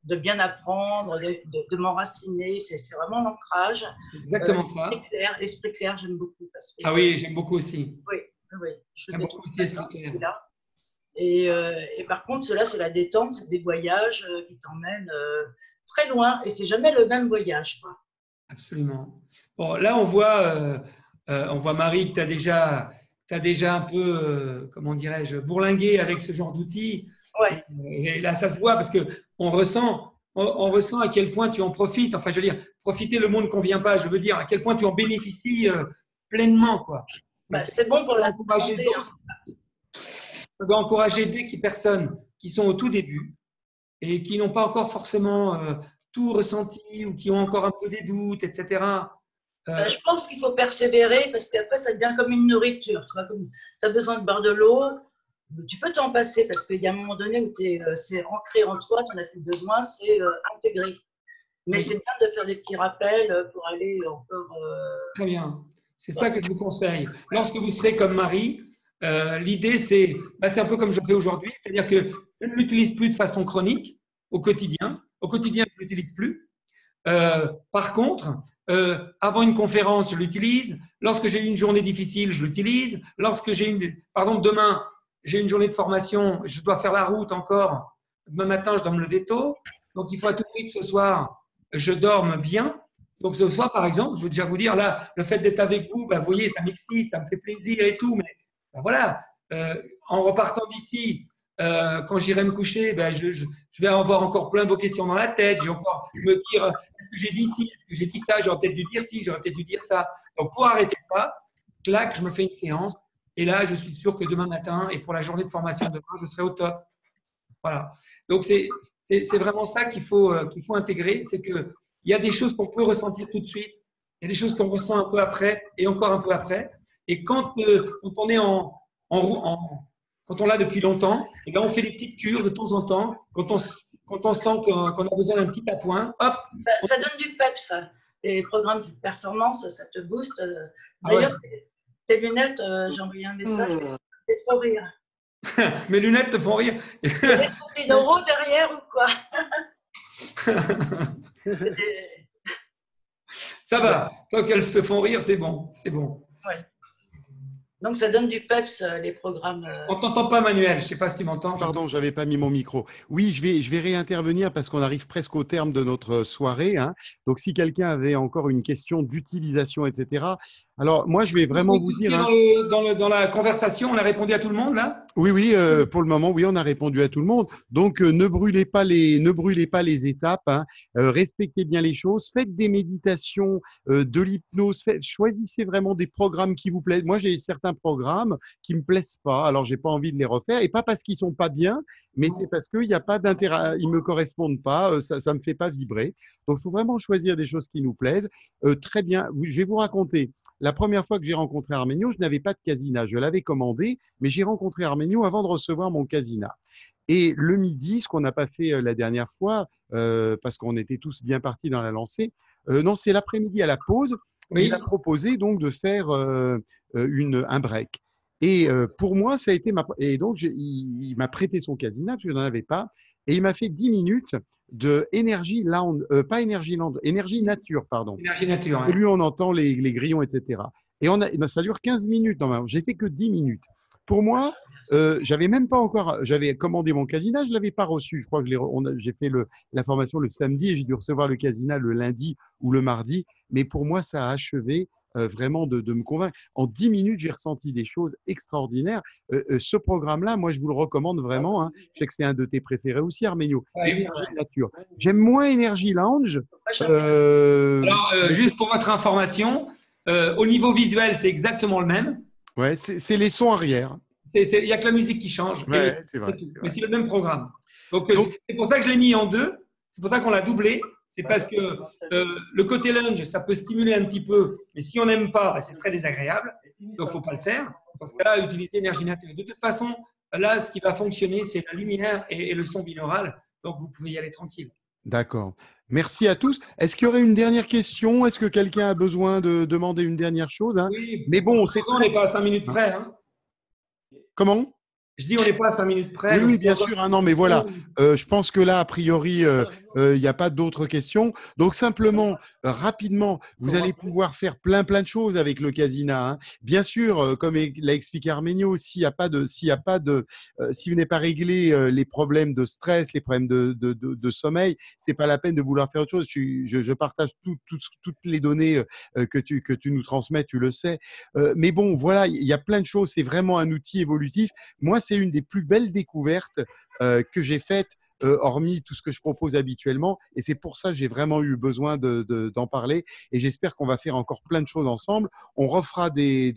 de bien apprendre, de m'enraciner. C'est vraiment l'ancrage.
Exactement ça.
L'esprit clair, j'aime beaucoup. Parce que
oui, j'aime beaucoup aussi.
Oui.
J'aime beaucoup aussi l'esprit clair.
Et par contre, cela, c'est la détente, c'est des voyages qui t'emmènent très loin. Et c'est jamais le même voyage. Quoi.
Absolument. Bon, là, on voit Marie, que tu as déjà un peu, comment dirais-je, bourlingué avec ce genre d'outils.
Ouais.
Et là, ça se voit parce qu'on ressent à quel point tu en profites. Enfin, je veux dire, profiter, le mot ne convient pas. Je veux dire, à quel point tu en bénéficies pleinement. Quoi.
C'est bon pour la santé.
Ça doit encourager des personnes qui sont au tout début et qui n'ont pas encore forcément tout ressenti ou qui ont encore un peu des doutes, etc.
Je pense qu'il faut persévérer parce qu'après, ça devient comme une nourriture. Tu as besoin de boire de l'eau, tu peux t'en passer parce qu'il y a un moment donné où c'est ancré en toi, tu n'en as plus besoin, c'est intégré. Mais c'est bien de faire des petits rappels pour aller encore…
Très bien. C'est ça que je vous conseille. Lorsque vous serez comme Marie, l'idée, c'est un peu comme je fais aujourd'hui, c'est-à-dire que je ne l'utilise plus de façon chronique au quotidien. Au quotidien, je ne l'utilise plus. Par contre, avant une conférence, je l'utilise. Lorsque j'ai une journée difficile, je l'utilise. Lorsque demain, j'ai une journée de formation, je dois faire la route encore. Demain matin, je dois me lever tôt. Donc, il faut à tout prix que ce soir, je dorme bien. Donc, ce soir, par exemple, je veux déjà vous dire, là, le fait d'être avec vous, vous voyez, ça m'excite, ça me fait plaisir et tout. Mais voilà, en repartant d'ici, quand j'irai me coucher, je vais avoir encore plein de vos questions dans la tête. Je vais encore me dire, est-ce que j'ai dit ci, est-ce que j'ai dit ça, j'aurais peut-être dû dire ci, j'aurais peut-être dû dire ça. Donc, pour arrêter ça, clac, je me fais une séance. Et là, je suis sûr que demain matin et pour la journée de formation de demain, je serai au top. Voilà. Donc, c'est vraiment ça qu'il faut intégrer. C'est qu'il y a des choses qu'on peut ressentir tout de suite. Il y a des choses qu'on ressent un peu après et encore un peu après. Et quand on est quand on l'a depuis longtemps, et ben on fait des petites cures de temps en temps. Quand on sent qu'on a besoin d'un petit appoint, hop.
Ça donne du peps. Les programmes de performance, ça te booste.
Ah ouais.
D'ailleurs, tes lunettes, j'ai envoyé un message, elles font rire.
Mes lunettes te font rire.
Il y a des souris d'euros derrière ou quoi?
Ça va. Tant qu'elles te font rire, c'est bon. C'est bon.
Ouais. Donc, ça donne du peps, les programmes.
On t'entend pas, Manuel. Je sais pas si tu m'entends.
Pardon, j'avais pas mis mon micro. Oui, je vais réintervenir parce qu'on arrive presque au terme de notre soirée, hein. Donc, si quelqu'un avait encore une question d'utilisation, etc. Alors, moi, je vais vraiment vous dire.
Dans la conversation, on a répondu à tout le monde, là?
Oui, pour le moment, oui, on a répondu à tout le monde. Donc, ne brûlez pas les étapes, hein. Respectez bien les choses. Faites des méditations, de l'hypnose. Choisissez vraiment des programmes qui vous plaisent. Moi, j'ai certains programmes qui me plaisent pas. Alors, j'ai pas envie de les refaire, et pas parce qu'ils sont pas bien, mais c'est parce qu'il n'y a pas d'intérêt, ils me correspondent pas, ça me fait pas vibrer. Donc, il faut vraiment choisir des choses qui nous plaisent. Très bien. Je vais vous raconter. La première fois que j'ai rencontré Arménio, je n'avais pas de casina. Je l'avais commandé, mais j'ai rencontré Arménio avant de recevoir mon casina. Et le midi, ce qu'on n'a pas fait la dernière fois, parce qu'on était tous bien partis dans la lancée, non, c'est l'après-midi à la pause.
Oui.
Il a proposé donc de faire un break. Et pour moi, ça a été Et donc, il m'a prêté son casina, parce que je n'en avais pas. Et il m'a fait 10 minutes de énergie lounge, pas énergie lounge, énergie nature, pardon.
Énergie nature.
Et lui, on entend les grillons, etc. Et ça dure 15 minutes normalement. J'ai fait que 10 minutes. Pour moi, j'avais commandé mon casina, je ne l'avais pas reçu. Je crois que j'ai fait la formation le samedi et j'ai dû recevoir le casina le lundi ou le mardi. Mais pour moi, ça a achevé vraiment de me convaincre. En 10 minutes, j'ai ressenti des choses extraordinaires. Ce programme-là, moi, je vous le recommande vraiment, hein. Je sais que c'est un de tes préférés aussi, Arménio. Énergie nature. J'aime moins Énergie Lounge.
Alors, juste pour votre information, au niveau visuel, c'est exactement le même.
Ouais, c'est les sons arrière.
Il n'y a que la musique qui change.
Ouais, c'est vrai.
Mais c'est le même programme. Donc, c'est pour ça que je l'ai mis en deux. C'est pour ça qu'on l'a doublé. C'est parce que le côté lunge, ça peut stimuler un petit peu, mais si on n'aime pas, c'est très désagréable. Donc, il ne faut pas le faire. Dans ce cas-là, utiliser énergie nature. De toute façon, là, ce qui va fonctionner, c'est la lumière et le son binaural. Donc, vous pouvez y aller tranquille.
D'accord. Merci à tous. Est-ce qu'il y aurait une dernière question? Est-ce que quelqu'un a besoin de demander une dernière chose, hein?
Oui,
mais bon,
on n'est pas à 5 minutes près. Hein.
Comment?
Je dis, on n'est pas à 5 minutes près.
Oui, bien sûr. Ah non, mais voilà. Je pense que là, a priori, il n'y a pas d'autres questions. Donc, simplement, rapidement, vous allez pouvoir faire plein de choses avec le casina, hein. Bien sûr, comme l'a expliqué Arménio, si vous n'avez pas réglé les problèmes de stress, les problèmes de sommeil, c'est pas la peine de vouloir faire autre chose. Je partage toutes les données que tu nous transmets, tu le sais. Mais bon, voilà, il y a plein de choses. C'est vraiment un outil évolutif. Moi, c'est une des plus belles découvertes que j'ai faites, hormis tout ce que je propose habituellement. Et c'est pour ça que j'ai vraiment eu besoin d'en parler. Et j'espère qu'on va faire encore plein de choses ensemble. On refera des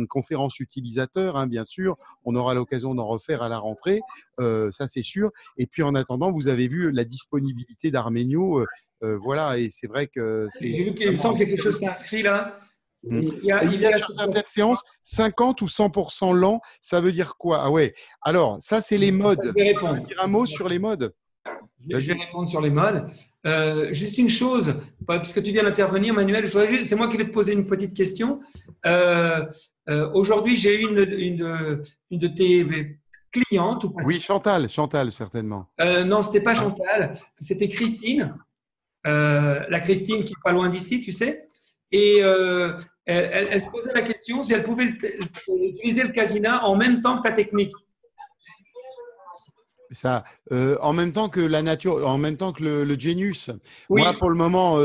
conférences utilisateurs, hein, bien sûr. On aura l'occasion d'en refaire à la rentrée, ça c'est sûr. Et puis en attendant, vous avez vu la disponibilité d'Arménio. Voilà, et c'est vrai que c'est…
J'ai vu qu'il me semble que quelque chose s'inscrit là.
Il y a sur certaines séances 50 ou 100% lent, ça veut dire quoi? Ah ouais. Alors, ça, c'est les modes.
Je vais répondre.
Dire un mot sur les modes.
Je vais répondre sur les modes. Juste une chose, puisque tu viens d'intervenir, Manuel, c'est moi qui vais te poser une petite question. Aujourd'hui, j'ai eu une de tes clientes.
Oui, Chantal, certainement.
Non, ce n'était pas Chantal, c'était Christine. La Christine qui est pas loin d'ici, tu sais. Et elle se posait la question si elle pouvait utiliser le casina en même temps que ta technique.
Ça, en même temps que la nature, en même temps que le Genius.
Oui.
Moi, pour le moment,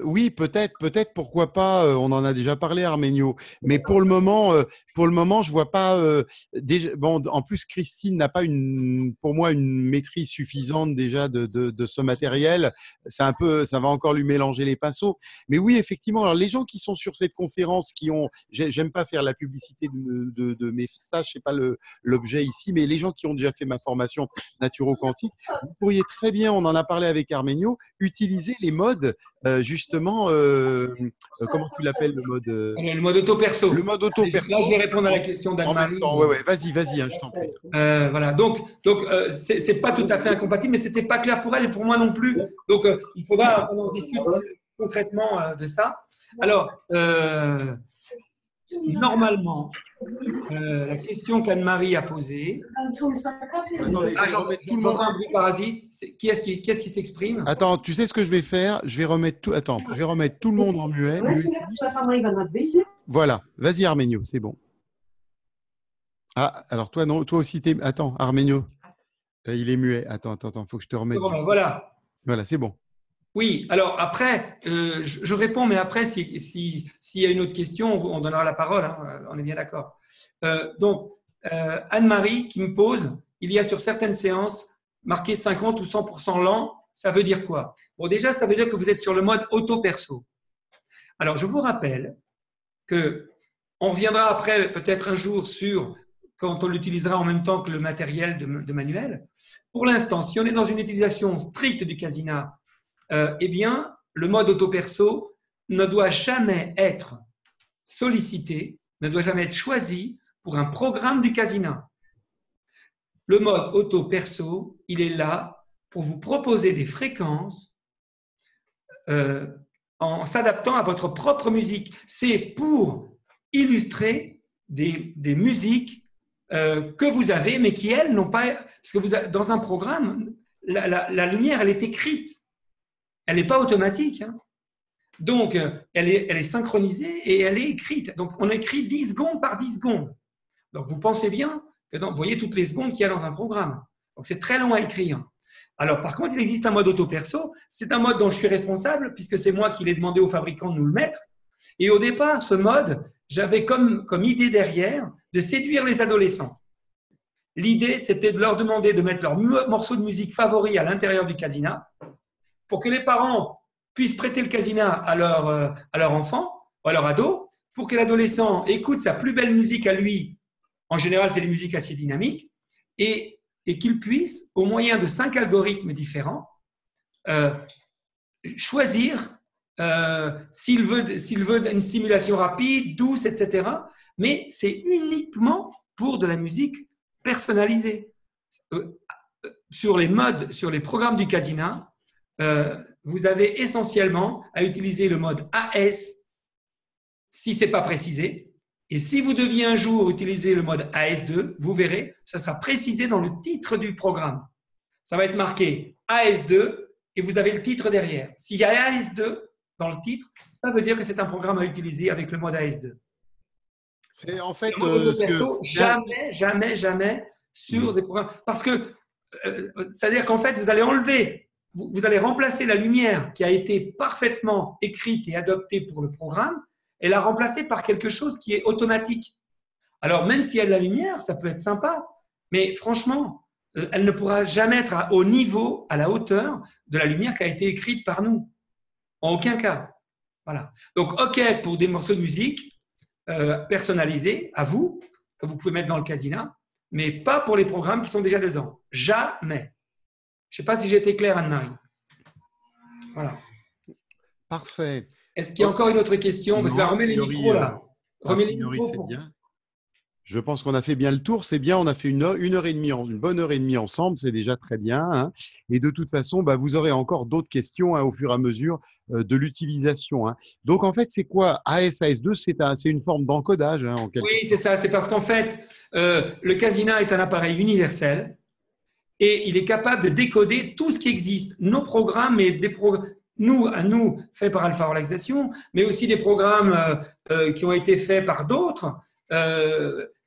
oui, peut-être, pourquoi pas. On en a déjà parlé, Arménio. Mais pour le moment, je vois pas. Bon, en plus, Christine n'a pas pour moi, une maîtrise suffisante déjà de ce matériel. C'est un peu, ça va encore lui mélanger les pinceaux. Mais oui, effectivement. Alors, les gens qui sont sur cette conférence, j'aime pas faire la publicité de mes stages, c'est pas l'objet ici, mais les gens qui ont déjà fait ma formation naturo-quantique, vous pourriez très bien, on en a parlé avec Arménio, utiliser les modes justement, comment tu l'appelles le mode
Le mode auto-perso.
Le mode auto-perso.
Là, je vais répondre à la question d'Anne-Marie.
Ouais, vas-y, hein, je t'en prie.
Voilà, donc c'est pas tout à fait incompatible, mais c'était pas clair pour elle et pour moi non plus. Donc, il faudra qu'on en discute concrètement de ça. Alors, normalement, la question qu'Anne-Marie a posée.
Attendez,
tout le monde a un bruit parasite. Qui est-ce qui s'exprime?
Attends, tu sais ce que je vais faire? Je vais remettre tout. Attends, je vais remettre tout le monde en muet. Voilà. Vas-y, Arménio, c'est bon. Ah, alors toi, non, toi aussi, t'es. Attends, Arménio. Il est muet. Attends, faut que je te remette.
Voilà.
Voilà, c'est bon.
Oui, alors après, je réponds, mais après, s'il y a une autre question, on donnera la parole, hein, on est bien d'accord. Donc, Anne-Marie qui me pose, il y a sur certaines séances marqué 50 ou 100% lent, ça veut dire quoi? Bon, déjà, ça veut dire que vous êtes sur le mode auto-perso. Alors, je vous rappelle qu'on reviendra après, peut-être un jour, sur quand on l'utilisera en même temps que le matériel de manuel. Pour l'instant, si on est dans une utilisation stricte du Casina, eh bien, le mode auto-perso ne doit jamais être sollicité, ne doit jamais être choisi pour un programme du Casina. Le mode auto-perso, il est là pour vous proposer des fréquences en s'adaptant à votre propre musique. C'est pour illustrer des musiques que vous avez, mais qui, elles, n'ont pas… Parce que dans un programme, la lumière, elle est écrite. Elle n'est pas automatique. Hein. Donc, elle est synchronisée et elle est écrite. Donc, on écrit 10 secondes par 10 secondes. Donc, vous pensez bien que vous voyez toutes les secondes qu'il y a dans un programme. Donc, c'est très long à écrire. Alors, par contre, il existe un mode auto-perso. C'est un mode dont je suis responsable puisque c'est moi qui l'ai demandé aux fabricants de nous le mettre. Et au départ, ce mode, j'avais comme idée derrière de séduire les adolescents. L'idée, c'était de leur demander de mettre leur morceau de musique favori à l'intérieur du Casina pour que les parents puissent prêter le Casina à leur enfant ou à leur ado, pour que l'adolescent écoute sa plus belle musique à lui. En général, c'est des musiques assez dynamiques, et qu'il puisse, au moyen de 5 algorithmes différents, choisir s'il veut une stimulation rapide, douce, etc. Mais c'est uniquement pour de la musique personnalisée. Sur les programmes du Casina, vous avez essentiellement à utiliser le mode AS si ce n'est pas précisé. Et si vous deviez un jour utiliser le mode AS2, vous verrez, ça sera précisé dans le titre du programme. Ça va être marqué AS2 et vous avez le titre derrière. S'il y a AS2 dans le titre, ça veut dire que c'est un programme à utiliser avec le mode AS2.
C'est en fait
jamais sur des programmes. Parce que, c'est-à-dire qu'en fait, vous allez enlever, vous allez remplacer la lumière qui a été parfaitement écrite et adoptée pour le programme et la remplacer par quelque chose qui est automatique. Alors, même s'il y a de la lumière, ça peut être sympa, mais franchement, elle ne pourra jamais être au niveau, à la hauteur de la lumière qui a été écrite par nous. En aucun cas. Voilà. Donc, OK pour des morceaux de musique personnalisés à vous, que vous pouvez mettre dans le Casina, mais pas pour les programmes qui sont déjà dedans. Jamais. Je ne sais pas si j'ai été clair, Anne-Marie. Voilà.
Parfait.
Est-ce qu'il y a encore une autre question? Parce que là, remets les micros là.
Remets les micros. C'est bien. Je pense qu'on a fait bien le tour, c'est bien, on a fait une bonne heure et demie ensemble, c'est déjà très bien. Hein. Et de toute façon, vous aurez encore d'autres questions au fur et à mesure de l'utilisation. Hein. Donc en fait, c'est quoi AS-AS2? C'est une forme d'encodage. Hein,
oui, c'est ça. C'est parce qu'en fait, le Casina est un appareil universel et il est capable de décoder tout ce qui existe. Nos programmes et des programmes. Nous, faits par Alpha Relaxation, mais aussi des programmes qui ont été faits par d'autres.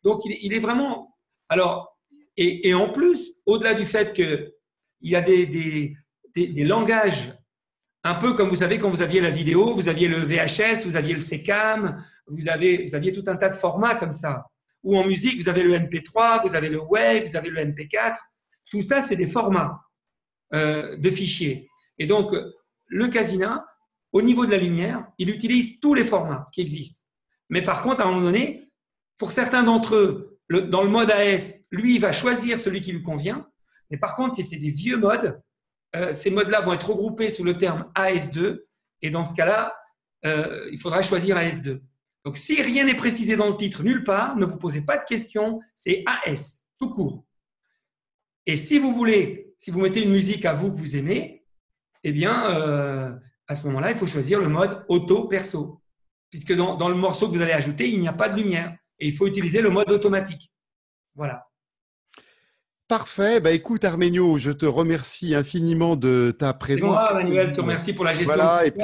Donc, il est vraiment… Alors, et en plus, au-delà du fait qu'il y a des langages, un peu comme vous savez, quand vous aviez la vidéo, vous aviez le VHS, vous aviez le SECAM, vous aviez tout un tas de formats comme ça. Ou en musique, vous avez le MP3, vous avez le WAV, vous avez le MP4. Tout ça, c'est des formats de fichiers. Et donc, le Casina, au niveau de la lumière, il utilise tous les formats qui existent. Mais par contre, à un moment donné, pour certains d'entre eux, dans le mode AS, lui, il va choisir celui qui lui convient. Mais par contre, si c'est des vieux modes, ces modes-là vont être regroupés sous le terme AS2 Et dans ce cas-là, il faudra choisir AS2. Donc, si rien n'est précisé dans le titre nulle part, ne vous posez pas de questions, c'est AS, tout court. Et si vous voulez, si vous mettez une musique à vous que vous aimez, eh bien, à ce moment-là, il faut choisir le mode auto-perso. Puisque dans le morceau que vous allez ajouter, il n'y a pas de lumière. Et il faut utiliser le mode automatique. Voilà.
Parfait. Bah, écoute, Arménio, je te remercie infiniment de ta présence.
Moi, Manuel, te remercie pour la gestion.
Voilà, et puis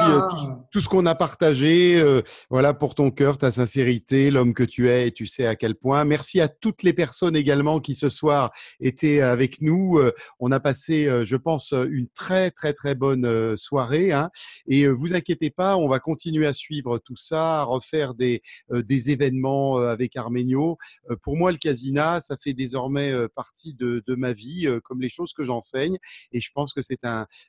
tout ce qu'on a partagé, voilà, pour ton cœur, ta sincérité, l'homme que tu es, et tu sais à quel point. Merci à toutes les personnes également qui ce soir étaient avec nous. On a passé, je pense, une très, très, très bonne soirée. Hein. Et vous inquiétez pas, on va continuer à suivre tout ça, à refaire des événements avec Arménio. Pour moi, le Casina, ça fait désormais partie de ma vie, comme les choses que j'enseigne. Et je pense que c'est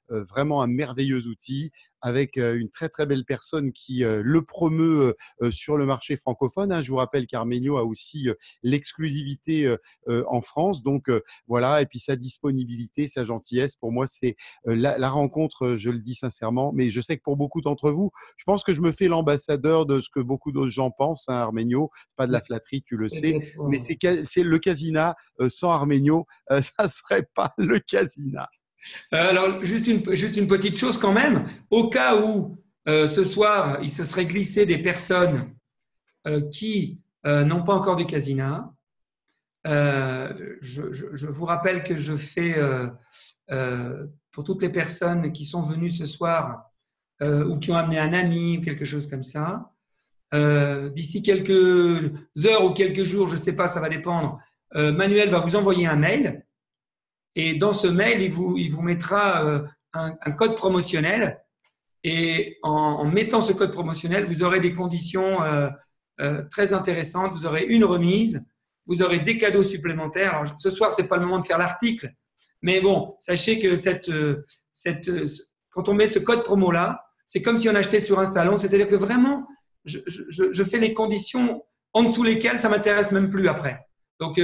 vraiment un merveilleux outil avec une très très belle personne qui le promeut sur le marché francophone. Hein. Je vous rappelle qu'Arménio a aussi l'exclusivité en France. Donc voilà, et puis sa disponibilité, sa gentillesse, pour moi c'est la rencontre, je le dis sincèrement, mais je sais que pour beaucoup d'entre vous, je pense que je me fais l'ambassadeur de ce que beaucoup d'autres gens pensent, hein, Arménio, pas de la flatterie, tu le sais, mais c'est le Casina sans Arménio, ça serait pas le Casina.
Alors, juste une petite chose quand même. Au cas où ce soir, il se serait glissé des personnes qui n'ont pas encore du Casina, je vous rappelle que je fais, pour toutes les personnes qui sont venues ce soir ou qui ont amené un ami ou quelque chose comme ça, d'ici quelques heures ou quelques jours, je ne sais pas, ça va dépendre, Manuel va vous envoyer un mail. Et dans ce mail, il vous mettra un code promotionnel. Et en mettant ce code promotionnel, vous aurez des conditions très intéressantes. Vous aurez une remise, vous aurez des cadeaux supplémentaires. Alors, ce soir, ce n'est pas le moment de faire l'article. Mais bon, sachez que quand on met ce code promo-là, c'est comme si on achetait sur un salon. C'est-à-dire que vraiment, je fais les conditions en dessous lesquelles ça ne m'intéresse même plus après. Donc,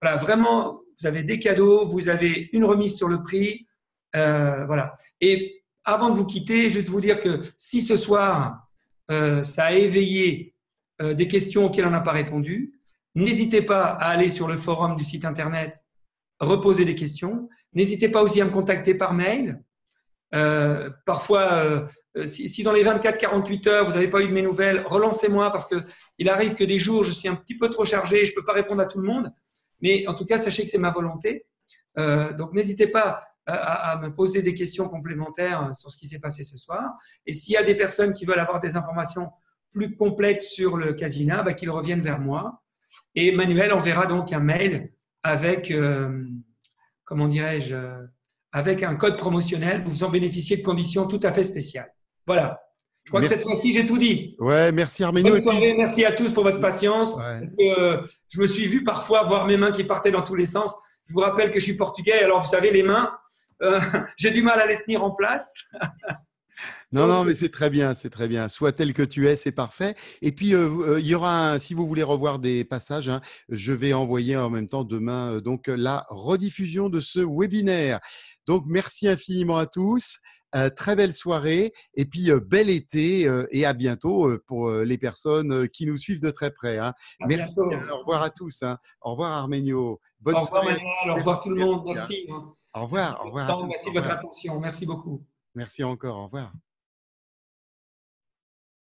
voilà, vraiment… Vous avez des cadeaux, vous avez une remise sur le prix. Voilà. Et avant de vous quitter, juste vous dire que si ce soir, ça a éveillé des questions auxquelles on n'a pas répondu, n'hésitez pas à aller sur le forum du site internet, reposer des questions. N'hésitez pas aussi à me contacter par mail. Parfois, si dans les 24-48 heures, vous n'avez pas eu de mes nouvelles, relancez-moi parce qu'il arrive que des jours, je suis un petit peu trop chargé et je ne peux pas répondre à tout le monde. Mais en tout cas, sachez que c'est ma volonté. Donc, n'hésitez pas à me poser des questions complémentaires sur ce qui s'est passé ce soir. Et s'il y a des personnes qui veulent avoir des informations plus complètes sur le Casina, qu'ils reviennent vers moi. Et Manuel enverra donc un mail avec, comment dirais-je, avec un code promotionnel. Vous en bénéficiez de conditions tout à fait spéciales. Voilà. Je crois que cette fois-ci, j'ai tout dit.
Ouais, merci Arménio.
Bonne soirée, merci à tous pour votre patience. Ouais. Parce que, je me suis vu parfois voir mes mains qui partaient dans tous les sens. Je vous rappelle que je suis portugais, alors vous savez, les mains, j'ai du mal à les tenir en place.
Non, mais c'est très bien, c'est très bien. Sois tel que tu es, c'est parfait. Et puis, il y aura, si vous voulez revoir des passages, hein, je vais envoyer en même temps demain donc la rediffusion de ce webinaire. Donc, merci infiniment à tous. Très belle soirée et puis bel été et à bientôt pour les personnes qui nous suivent de très près. Hein. Merci, au revoir à tous. Hein. Au revoir Arménio. Bonne soirée.
Manuel, au revoir tout le monde. Merci.
Au revoir. Au revoir.
Merci de votre attention. Merci beaucoup.
Merci encore. Au revoir.